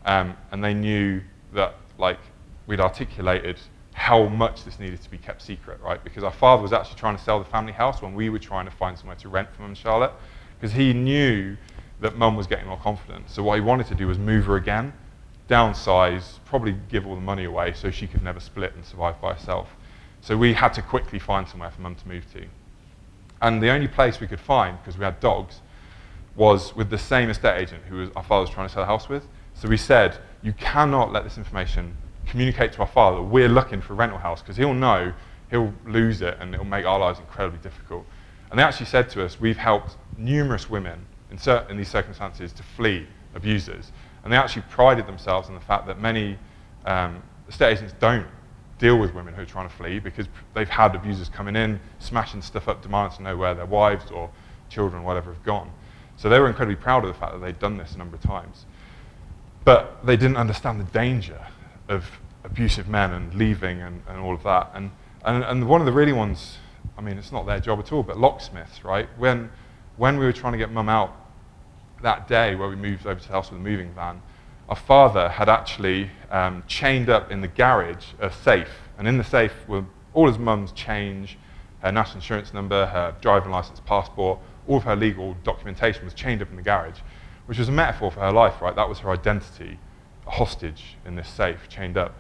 And they knew that, like, we'd articulated how much this needed to be kept secret, right? Because our father was actually trying to sell the family house when we were trying to find somewhere to rent for mum and Charlotte, because he knew that mum was getting more confident. So what he wanted to do was move her again, downsize, probably give all the money away so she could never split and survive by herself. So we had to quickly find somewhere for mum to move to. And the only place we could find, because we had dogs, was with the same estate agent who our father was trying to sell the house with. So we said, you cannot let this information communicate to our father that we're looking for a rental house, because he'll know, he'll lose it, and it'll make our lives incredibly difficult. And they actually said to us, we've helped numerous women in these circumstances to flee abusers. And they actually prided themselves on the fact that many estate agents don't deal with women who are trying to flee because they've had abusers coming in, smashing stuff up, demanding to know where their wives or children, whatever, have gone. So they were incredibly proud of the fact that they'd done this a number of times. But they didn't understand the danger of abusive men and leaving and all of that. And one of the really ones, I mean, it's not their job at all, but locksmiths, right? When we were trying to get mum out that day where we moved over to the house with a moving van, our father had actually chained up in the garage a safe. And in the safe were all his mum's change, her national insurance number, her driving license, passport, all of her legal documentation was chained up in the garage, which was a metaphor for her life, right? That was her identity, a hostage in this safe, chained up.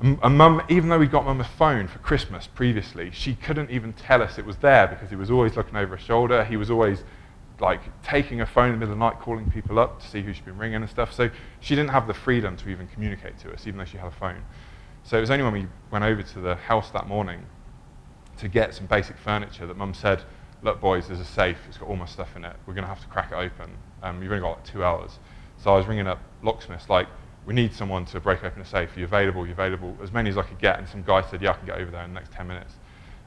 And mum, even though we got mum a phone for Christmas previously, she couldn't even tell us it was there because he was always looking over her shoulder. He was always like taking her phone in the middle of the night, calling people up to see who she'd been ringing and stuff. So she didn't have the freedom to even communicate to us, even though she had a phone. So it was only when we went over to the house that morning to get some basic furniture that mum said, look boys, there's a safe, it's got all my stuff in it, we're gonna have to crack it open. You've only got like 2 hours. So I was ringing up locksmiths like, we need someone to break open a safe, are you available, as many as I could get, and some guy said, yeah, I can get over there in the next 10 minutes.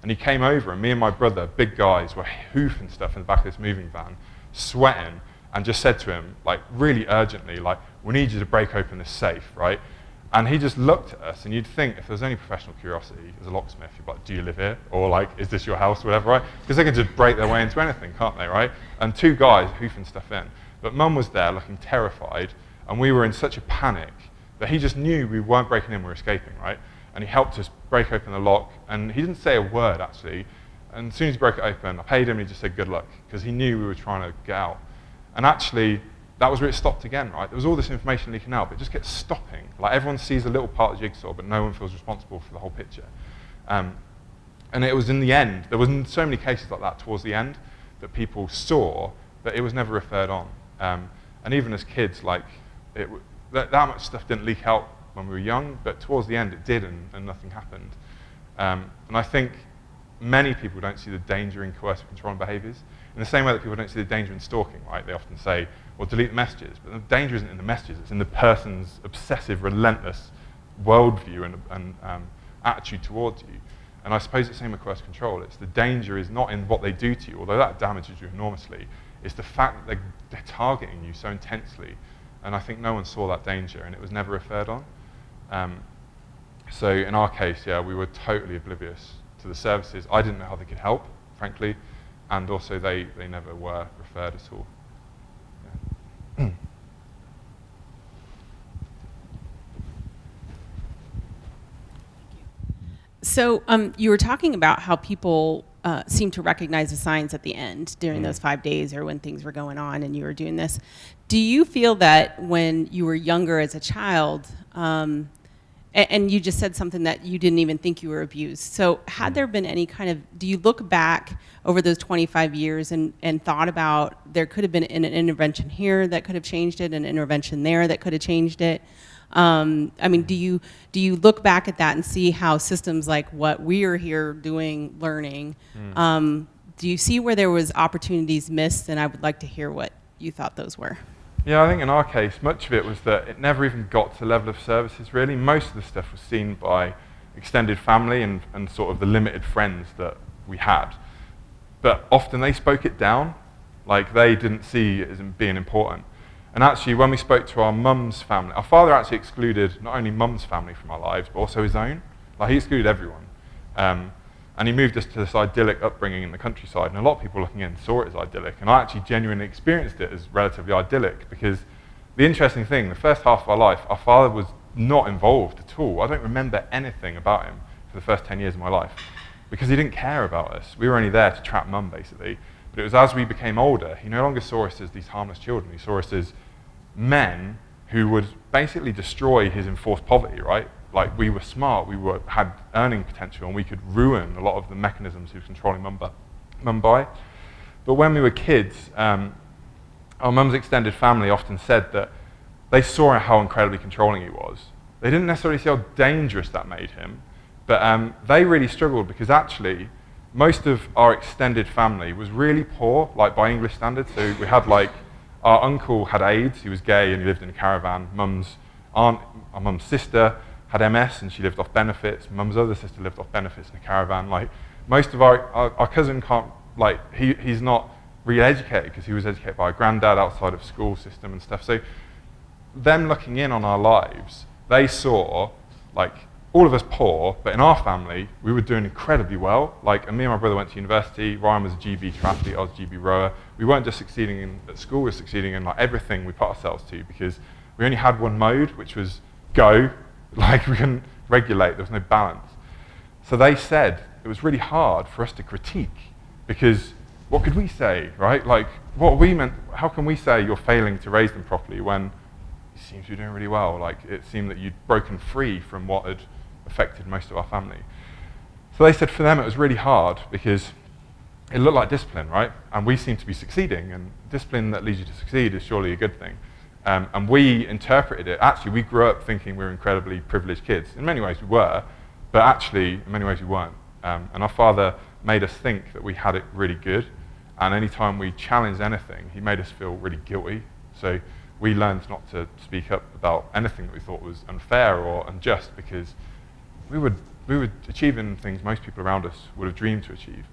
And he came over, and me and my brother, big guys, were hoofing stuff in the back of this moving van, sweating, and just said to him, like, really urgently, like, we need you to break open this safe, right? And he just looked at us, and you'd think, if there's any professional curiosity as a locksmith, you'd be like, do you live here? Or like, is this your house, whatever, right? Because they can just break their way into anything, can't they, right? And 2 guys hoofing stuff in. But mum was there looking terrified, and we were in such a panic that he just knew we weren't breaking in, we were escaping, right? And he helped us break open the lock, and he didn't say a word, actually. And as soon as he broke it open, I paid him, and he just said, good luck, because he knew we were trying to get out. And actually, that was where it stopped again, right? There was all this information leaking out, but it just kept stopping. Like, everyone sees a little part of the jigsaw, but no one feels responsible for the whole picture. And it was in the end, there was so many cases like that towards the end that people saw, but it was never referred on. And even as kids, like, that much stuff didn't leak out when we were young, but towards the end it did, and nothing happened. And I think many people don't see the danger in coercive controlling behaviours, in the same way that people don't see the danger in stalking, right? They often say, well, delete the messages, but the danger isn't in the messages, it's in the person's obsessive, relentless worldview and attitude towards you. And I suppose it's the same with coercive control. It's the danger is not in what they do to you, although that damages you enormously. It's the fact that they're targeting you so intensely. And I think no one saw that danger, and it was never referred on. So in our case, yeah, we were totally oblivious to the services. I didn't know how they could help, frankly, and also they never were referred at all. Yeah. So So you were talking about how people seem to recognize the signs at the end during those 5 days or when things were going on and you were doing this. Do you feel that when you were younger as a child, and you just said something that you didn't even think you were abused. So had there been any kind of, do you look back over those 25 years and thought about there could have been an intervention here that could have changed it, an intervention there that could have changed it? I mean, do you look back at that and see how systems like what we're here doing, learning, do you see where there was opportunities missed? And I would like to hear what you thought those were. Yeah, I think in our case, much of it was that it never even got to the level of services, really. Most of the stuff was seen by extended family and sort of the limited friends that we had. But often they spoke it down, like they didn't see it as being important. And actually, when we spoke to our mum's family, our father actually excluded not only mum's family from our lives, but also his own. Like, he excluded everyone. And he moved us to this idyllic upbringing in the countryside, and a lot of people looking in saw it as idyllic, and I actually genuinely experienced it as relatively idyllic, because the interesting thing, the first half of our life, our father was not involved at all. I don't remember anything about him for the first 10 years of my life, because he didn't care about us. We were only there to trap mum, basically. But it was as we became older, he no longer saw us as these harmless children. He saw us as men who would basically destroy his enforced poverty, right? Like, we were smart, had earning potential, and we could ruin a lot of the mechanisms he was controlling mum by. But when we were kids, our mum's extended family often said that they saw how incredibly controlling he was. They didn't necessarily see how dangerous that made him, but they really struggled because actually most of our extended family was really poor, like by English standards. So we had our uncle had AIDS, he was gay and he lived in a caravan. Our mum's sister had MS and she lived off benefits. Mum's other sister lived off benefits in a caravan. Like, most of our cousin can't, like, he's not really educated because he was educated by a granddad outside of school system and stuff. So them looking in on our lives, they saw, like, all of us poor, but in our family, we were doing incredibly well. Like, and me and my brother went to university. Ryan was a GB triathlete, I was a GB rower. We weren't just succeeding at school, we were succeeding in like everything we put ourselves to, because we only had one mode, which was go. Like, we couldn't regulate, there was no balance. So they said it was really hard for us to critique, because what could we say, right? Like, what we meant, how can we say you're failing to raise them properly when you seem to be doing really well? Like, it seemed that you'd broken free from what had affected most of our family. So they said for them it was really hard because it looked like discipline, right? And we seemed to be succeeding, and discipline that leads you to succeed is surely a good thing. And we interpreted it. Actually, we grew up thinking we were incredibly privileged kids. In many ways we were, but actually in many ways we weren't. And our father made us think that we had it really good, and anytime we challenged anything, he made us feel really guilty. So we learned not to speak up about anything that we thought was unfair or unjust, because we were achieving things most people around us would have dreamed to achieve.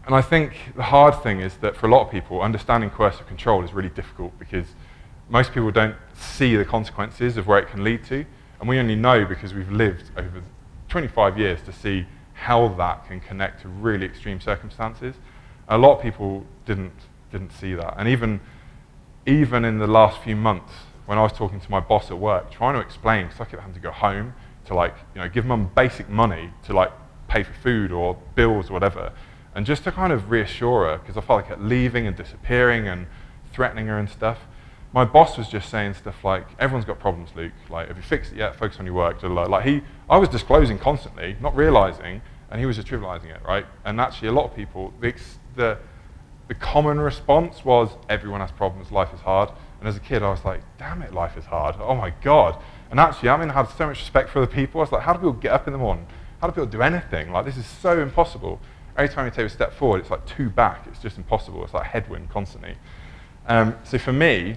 And I think the hard thing is that for a lot of people, understanding coercive control is really difficult, because most people don't see the consequences of where it can lead to, and we only know because we've lived over 25 years to see how that can connect to really extreme circumstances. A lot of people didn't see that, and even in the last few months, when I was talking to my boss at work, trying to explain, because I kept having to go home to give mum basic money to pay for food or bills or whatever, and just to kind of reassure her, because I felt like kept leaving and disappearing and threatening her and stuff. My boss was just saying stuff like, everyone's got problems, Luke. Like, have you fixed it yet? Focus on your work. I was disclosing constantly, not realizing, and he was just trivializing it, right? And actually, a lot of people, the common response was, everyone has problems, life is hard. And as a kid, I was like, damn it, life is hard. Oh my God. And actually, I had so much respect for other people. I was like, how do people get up in the morning? How do people do anything? Like, this is so impossible. Every time you take a step forward, it's like two back. It's just impossible. It's like headwind constantly. So for me,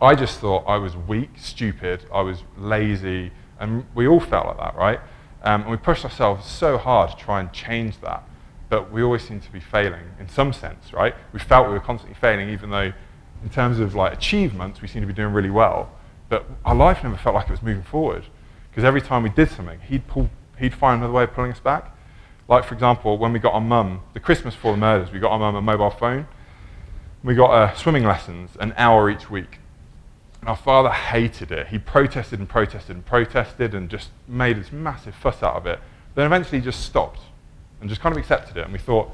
I just thought I was weak, stupid, I was lazy, and we all felt like that, right? And we pushed ourselves so hard to try and change that, but we always seemed to be failing in some sense, right? We felt we were constantly failing, even though in terms of achievements, we seemed to be doing really well, but our life never felt like it was moving forward, because every time we did something, he'd find another way of pulling us back. Like, for example, when we got our mum, the Christmas before the murders, we got our mum a mobile phone. We got swimming lessons, an hour each week. And our father hated it. He protested and protested and protested and just made this massive fuss out of it. Then eventually just stopped and just kind of accepted it. And we thought,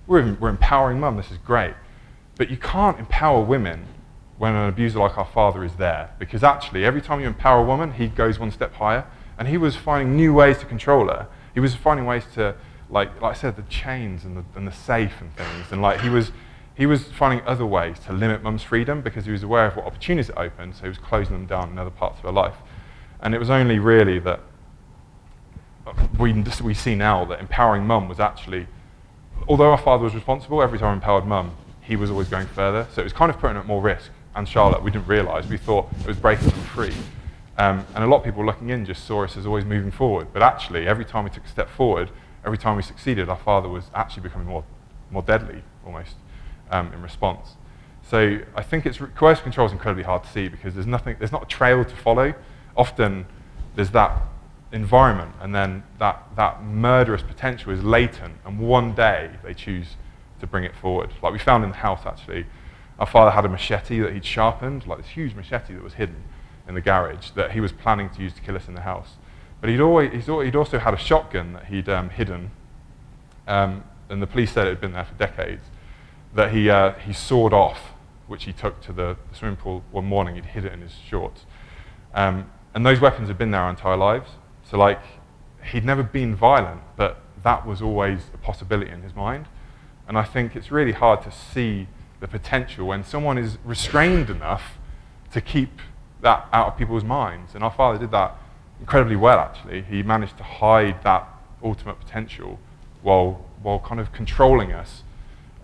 we're empowering mum, this is great. But you can't empower women when an abuser like our father is there, because actually every time you empower a woman, he goes one step higher. And he was finding new ways to control her. He was finding ways to, like I said, the chains and the safe and things. And like he was finding other ways to limit mum's freedom because he was aware of what opportunities it opened, so he was closing them down in other parts of her life. And it was only really that we see now that empowering mum was actually, although our father was responsible, every time we empowered mum, he was always going further. So it was kind of putting her at more risk. And Charlotte, we didn't realise. We thought it was breaking them free. And a lot of people looking in just saw us as always moving forward. But actually, every time we took a step forward, every time we succeeded, our father was actually becoming more deadly, almost, in response. So I think coercive control is incredibly hard to see because there's not a trail to follow. Often there's that environment, and then that murderous potential is latent, and one day they choose to bring it forward. Like we found in the house, actually, our father had a machete that he'd sharpened, like this huge machete that was hidden in the garage that he was planning to use to kill us in the house. But he'd also had a shotgun that he'd hidden, and the police said it had been there for decades, that he sawed off, which he took to the swimming pool one morning. He'd hid it in his shorts. And those weapons had been there our entire lives. So like, he'd never been violent, but that was always a possibility in his mind. And I think it's really hard to see the potential when someone is restrained enough to keep that out of people's minds. And our father did that incredibly well, actually. He managed to hide that ultimate potential while kind of controlling us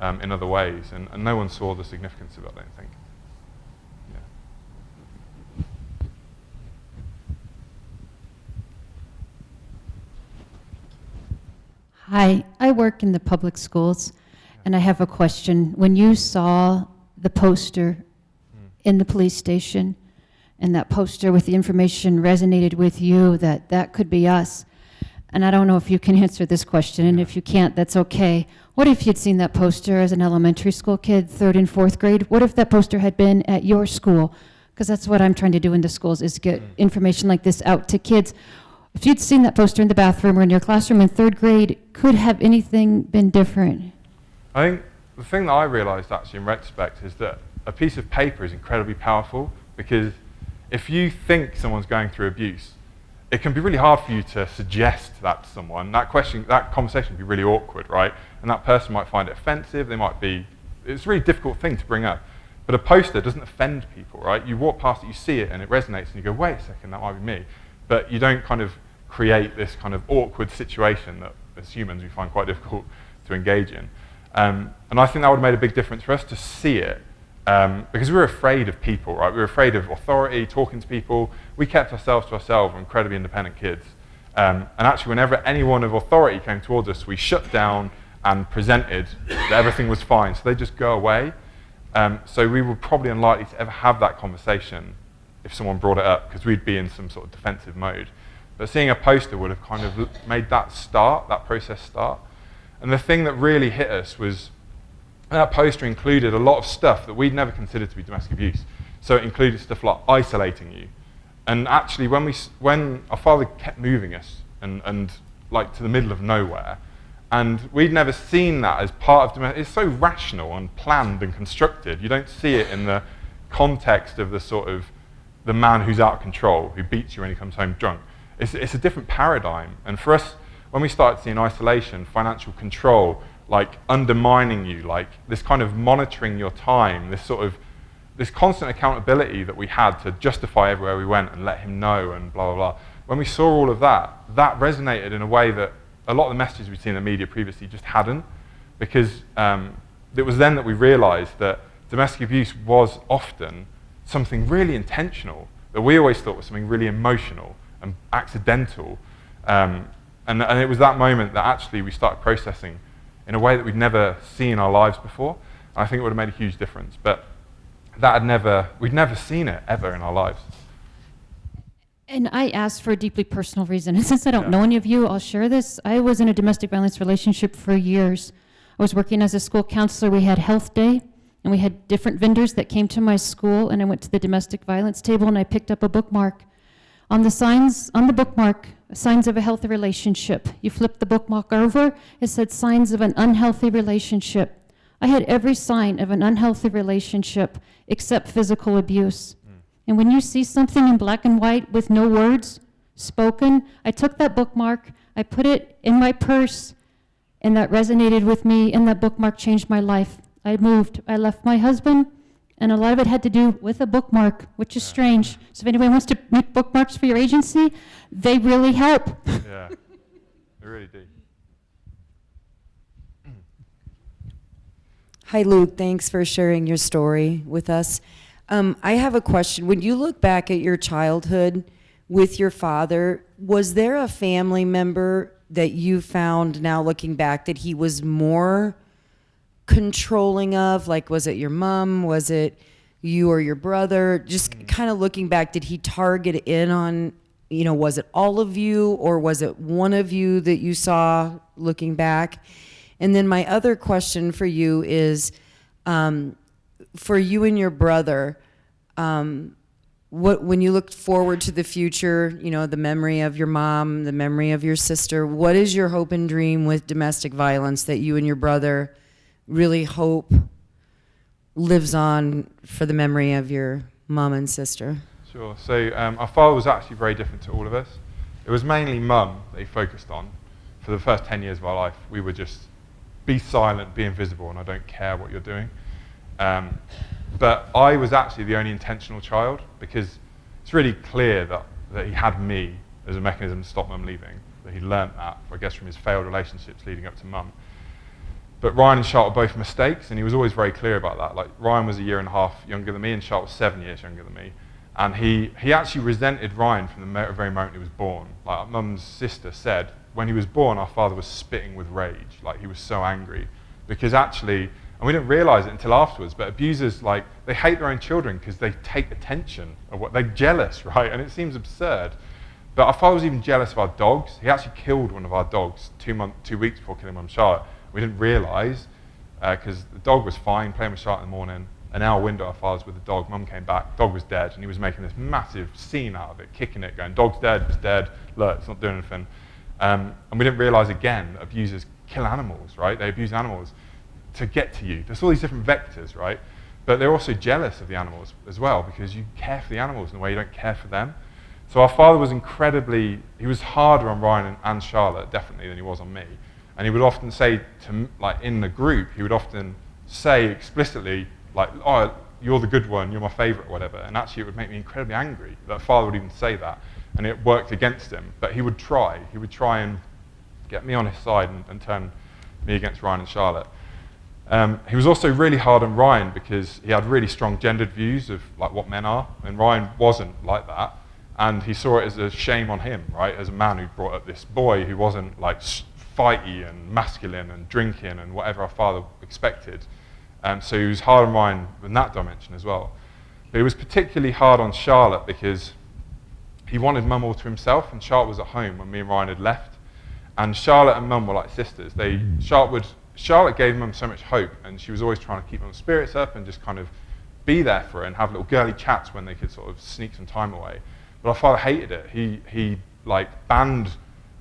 in other ways. And no one saw the significance of it, I don't think. Yeah. Hi, I work in the public schools, and I have a question. When you saw the poster in the police station, and that poster with the information resonated with you that could be us, and I don't know if you can answer this question, and if you can't, that's okay. What if you'd seen that poster as an elementary school kid, 3rd and 4th grade? What if that poster had been at your school? Because that's what I'm trying to do in the schools, is get information like this out to kids. If you'd seen that poster in the bathroom or in your classroom in 3rd grade, could have anything been different? I think the thing that I realised actually in retrospect is that a piece of paper is incredibly powerful, because if you think someone's going through abuse, it can be really hard for you to suggest that to someone. That conversation can be really awkward, right? And that person might find it offensive. It's a really difficult thing to bring up. But a poster doesn't offend people, right? You walk past it, you see it, and it resonates, and you go, wait a second, that might be me. But you don't kind of create this kind of awkward situation that, as humans, we find quite difficult to engage in. And I think that would have made a big difference for us to see it, because we were afraid of people, right? We were afraid of authority, talking to people. We kept ourselves to ourselves, we're incredibly independent kids. And actually, whenever anyone of authority came towards us, we shut down and presented that everything was fine, so they just go away. So we were probably unlikely to ever have that conversation if someone brought it up, because we'd be in some sort of defensive mode. But seeing a poster would have kind of made that process start. And the thing that really hit us was that poster included a lot of stuff that we'd never considered to be domestic abuse. So it included stuff like isolating you. And actually, when our father kept moving us and like to the middle of nowhere, and we'd never seen that as part of domestic. It's so rational and planned and constructed. You don't see it in the context of the sort of the man who's out of control, who beats you when he comes home drunk. It's a different paradigm. And for us, when we started seeing isolation, financial control, like undermining you, like this kind of monitoring your time, this constant accountability that we had to justify everywhere we went and let him know and blah, blah, blah. When we saw all of that, that resonated in a way that a lot of the messages we'd seen in the media previously just hadn't, because it was then that we realized that domestic abuse was often something really intentional that we always thought was something really emotional and accidental. And it was that moment that actually we started processing in a way that we'd never seen in our lives before. And I think it would have made a huge difference. But we'd never seen it ever in our lives. And I asked for a deeply personal reason. And since I don't know any of you, I'll share this. I was in a domestic violence relationship for years. I was working as a school counselor. We had health day, and and we had different vendors that came to my school, and I went to the domestic violence table and I picked up a bookmark. On the signs, on the bookmark, signs of a healthy relationship. You flip the bookmark over, it said signs of an unhealthy relationship. I had every sign of an unhealthy relationship except physical abuse. And when you see something in black and white with no words spoken, I took that bookmark, I put it in my purse, and that resonated with me, and that bookmark changed my life. I moved, I left my husband, and a lot of it had to do with a bookmark, which is strange. So if anyone wants to make bookmarks for your agency, they really help. Yeah, they really do. Hi, Luke. Thanks for sharing your story with us. I have a question. When you look back at your childhood with your father, was there a family member that you found now looking back that he was more controlling of? Like, was it your mom? Was it you or your brother? Just kind of looking back, did he target in on, was it all of you, or was it one of you that you saw looking back? And then my other question for you is, for you and your brother, when you look forward to the future, the memory of your mom, the memory of your sister, what is your hope and dream with domestic violence that you and your brother really hope lives on for the memory of your mom and sister? Sure. So our father was actually very different to all of us. It was mainly mum that he focused on. For the first 10 years of our life, we were just be silent, be invisible, and I don't care what you're doing. But I was actually the only intentional child, because it's really clear that he had me as a mechanism to stop mum leaving, that he learnt that, I guess, from his failed relationships leading up to mum. But Ryan and Charlotte were both mistakes, and he was always very clear about that. Like, Ryan was 1.5 years younger than me, and Charlotte was 7 years younger than me. And he actually resented Ryan from the very moment he was born. Like, mum's sister said, when he was born, our father was spitting with rage. Like, he was so angry. Because actually, and we didn't realize it until afterwards, but abusers, like, they hate their own children because they take attention of what they're jealous, right? And it seems absurd. But our father was even jealous of our dogs. He actually killed one of our dogs 2 weeks before killing mum Charlotte. We didn't realize, because the dog was fine, playing with Charlotte in the morning. An hour window, our father's with the dog. Mum came back, dog was dead, and he was making this massive scene out of it, kicking it, going, dog's dead, it's dead, look, it's not doing anything. And we didn't realize again that abusers kill animals, right? They abuse animals to get to you. There's all these different vectors, right? But they're also jealous of the animals as well, because you care for the animals in a way you don't care for them. So our father was he was harder on Ryan and Charlotte, definitely, than he was on me. And he would often say to, like, in the group, he would often say explicitly, like, oh, you're the good one, you're my favorite, or whatever. And actually it would make me incredibly angry that father would even say that. And it worked against him. But he would try and get me on his side and turn me against Ryan and Charlotte. He was also really hard on Ryan because he had really strong gendered views of, like, what men are. And Ryan wasn't like that. And he saw it as a shame on him, right? As a man who brought up this boy who wasn't, like, fighty and masculine and drinking and whatever our father expected. So he was hard on Ryan in that dimension as well. But he was particularly hard on Charlotte because he wanted mum all to himself, and Charlotte was at home when me and Ryan had left. And Charlotte and mum were like sisters. Charlotte gave mum so much hope, and she was always trying to keep mum's spirits up and just kind of be there for her and have little girly chats when they could sort of sneak some time away. But our father hated it. He banned.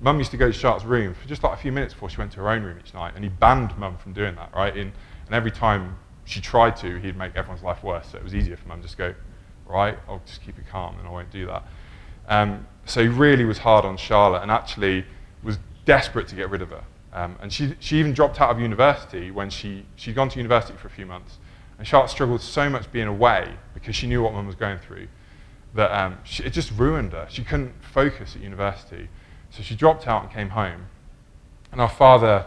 Mum used to go to Charlotte's room for just like a few minutes before she went to her own room each night, and he banned mum from doing that, right? And every time she tried to, he'd make everyone's life worse, so it was easier for mum just to go, right, I'll just keep it calm and I won't do that. So he really was hard on Charlotte and actually was desperate to get rid of her. And she even dropped out of university when she'd gone to university for a few months. And Charlotte struggled so much being away because she knew what mum was going through that it just ruined her. She couldn't focus at university. So she dropped out and came home. And our father,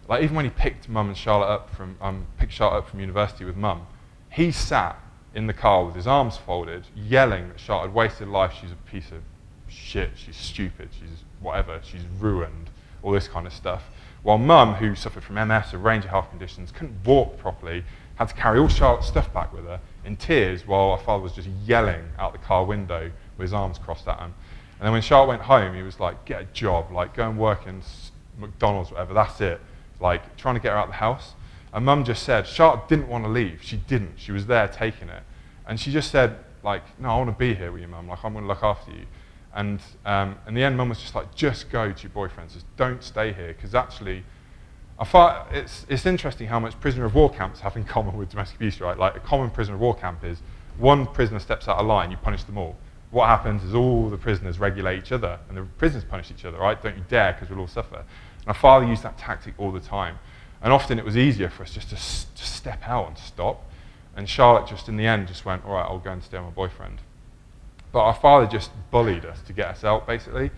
like, even when he picked mum and Charlotte up from university with mum, he sat in the car with his arms folded, yelling that Charlotte had wasted life, she's a piece of shit, she's stupid, she's whatever, she's ruined, all this kind of stuff. While mum, who suffered from MS, a range of health conditions, couldn't walk properly, had to carry all Charlotte's stuff back with her in tears while our father was just yelling out the car window with his arms crossed at him. And then when Charlotte went home, he was like, get a job, like, go and work in McDonald's, whatever, that's it. Like, trying to get her out of the house. And Mum just said, Charlotte didn't want to leave. She didn't. She was there taking it. And she just said, like, no, I want to be here with you, Mum. Like, I'm going to look after you. And in the end, Mum was just like, just go to your boyfriend's. Just don't stay here. Because actually, I thought it's interesting how much prisoner of war camps have in common with domestic abuse, right? Like, a common prisoner of war camp is one prisoner steps out of line, you punish them all. What happens is all the prisoners regulate each other, and the prisoners punish each other, right? Don't you dare, because we'll all suffer. And my father used that tactic all the time. And often it was easier for us just to step out and stop. And Charlotte just, in the end, just went, all right, I'll go and stay with my boyfriend. But our father just bullied us to get us out, basically.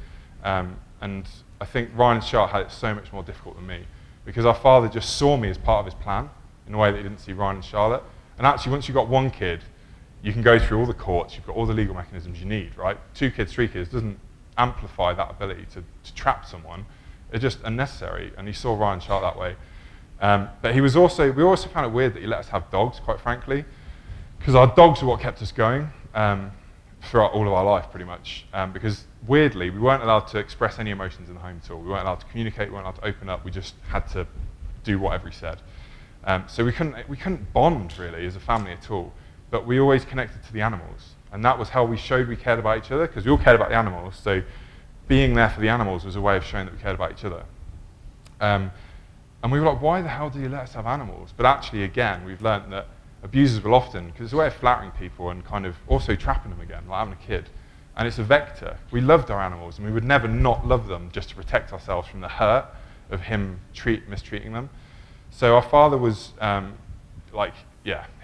And I think Ryan and Charlotte had it so much more difficult than me, because our father just saw me as part of his plan in a way that he didn't see Ryan and Charlotte. And actually, once you've got one kid, you can go through all the courts, you've got all the legal mechanisms you need, right? 2 kids, 3 kids doesn't amplify that ability to trap someone. It's just unnecessary, and he saw Ryan and Charlotte that way. But we also found it weird that he let us have dogs, quite frankly, because our dogs are what kept us going throughout all of our life, pretty much. Because weirdly, we weren't allowed to express any emotions in the home at all. We weren't allowed to communicate, we weren't allowed to open up, we just had to do whatever he said. So we couldn't bond, really, as a family at all. But we always connected to the animals. And that was how we showed we cared about each other, because we all cared about the animals. So being there for the animals was a way of showing that we cared about each other. And we were like, why the hell do you let us have animals? But actually, again, we've learned that abusers will often, because it's a way of flattering people and kind of also trapping them again, like having a kid. And it's a vector. We loved our animals, and we would never not love them just to protect ourselves from the hurt of him mistreating them. So our father was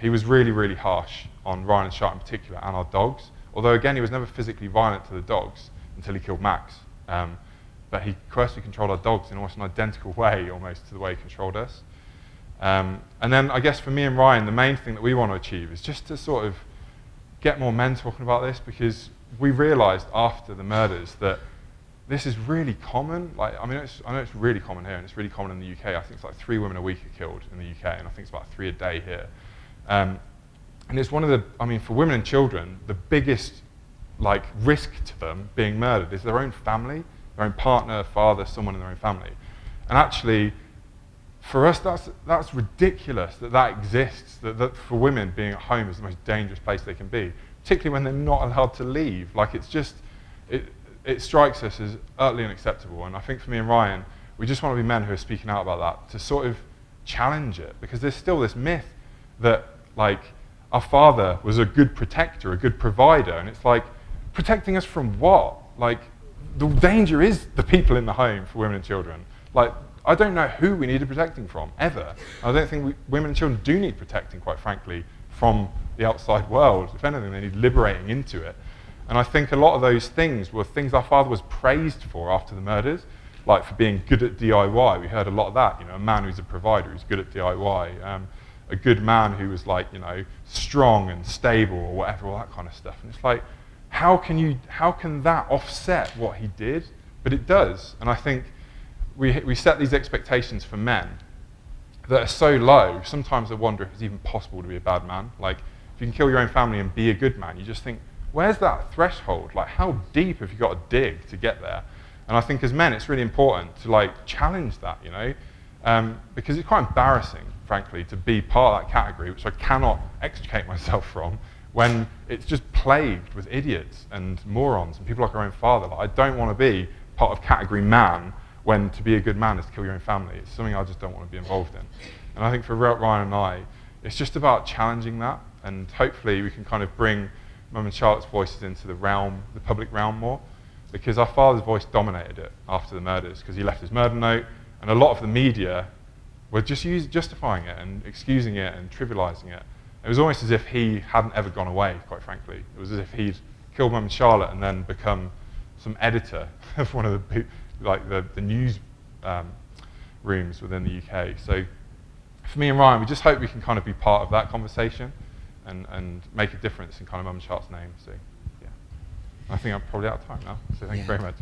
he was really, really harsh on Ryan and Charlotte in particular, and our dogs. Although, again, he was never physically violent to the dogs until he killed Max. But he coercively controlled our dogs in almost an identical way, almost, to the way he controlled us. And then, I guess, for me and Ryan, the main thing that we want to achieve is just to sort of get more men talking about this, because we realised after the murders that this is really common. Like, I know it's really common here, and it's really common in the UK. I think it's like 3 women a week are killed in the UK, and I think it's about 3 a day here. And it's one of the, for women and children, the biggest risk to them being murdered is their own family, their own partner, father, someone in their own family. And actually, for us, that's ridiculous that exists, that for women, being at home is the most dangerous place they can be, particularly when they're not allowed to leave. Like, it's just, it strikes us as utterly unacceptable. And I think for me and Ryan, we just want to be men who are speaking out about that, to sort of challenge it, because there's still this myth that, our father was a good protector, a good provider, and it's like, protecting us from what? The danger is the people in the home for women and children. I don't know who we needed protecting from, ever. I don't think women and children do need protecting, quite frankly, from the outside world. If anything, they need liberating into it. And I think a lot of those things were things our father was praised for after the murders, like for being good at DIY. We heard a lot of that, a man who's a provider who's good at DIY. A good man who was strong and stable or whatever, all that kind of stuff. And it's like, how can that offset what he did? But it does. And I think we set these expectations for men that are so low, sometimes I wonder if it's even possible to be a bad man. If you can kill your own family and be a good man, you just think, where's that threshold? How deep have you got to dig to get there? And I think as men, it's really important to challenge that, because it's quite embarrassing, frankly, to be part of that category, which I cannot extricate myself from, when it's just plagued with idiots and morons and people like our own father. I don't want to be part of category man, when to be a good man is to kill your own family. It's something I just don't want to be involved in. And I think for Ryan and I, it's just about challenging that, and hopefully we can kind of bring Mum and Charlotte's voices into the public realm more, because our father's voice dominated it after the murders, because he left his murder note, and a lot of the media were just justifying it and excusing it and trivialising it. It was almost as if he hadn't ever gone away, quite frankly. It was as if he'd killed Mum and Charlotte and then become some editor of one of the news rooms within the UK. So for me and Ryan, we just hope we can kind of be part of that conversation and make a difference in kind of Mum and Charlotte's name. So yeah, I think I'm probably out of time now. So thank you very much.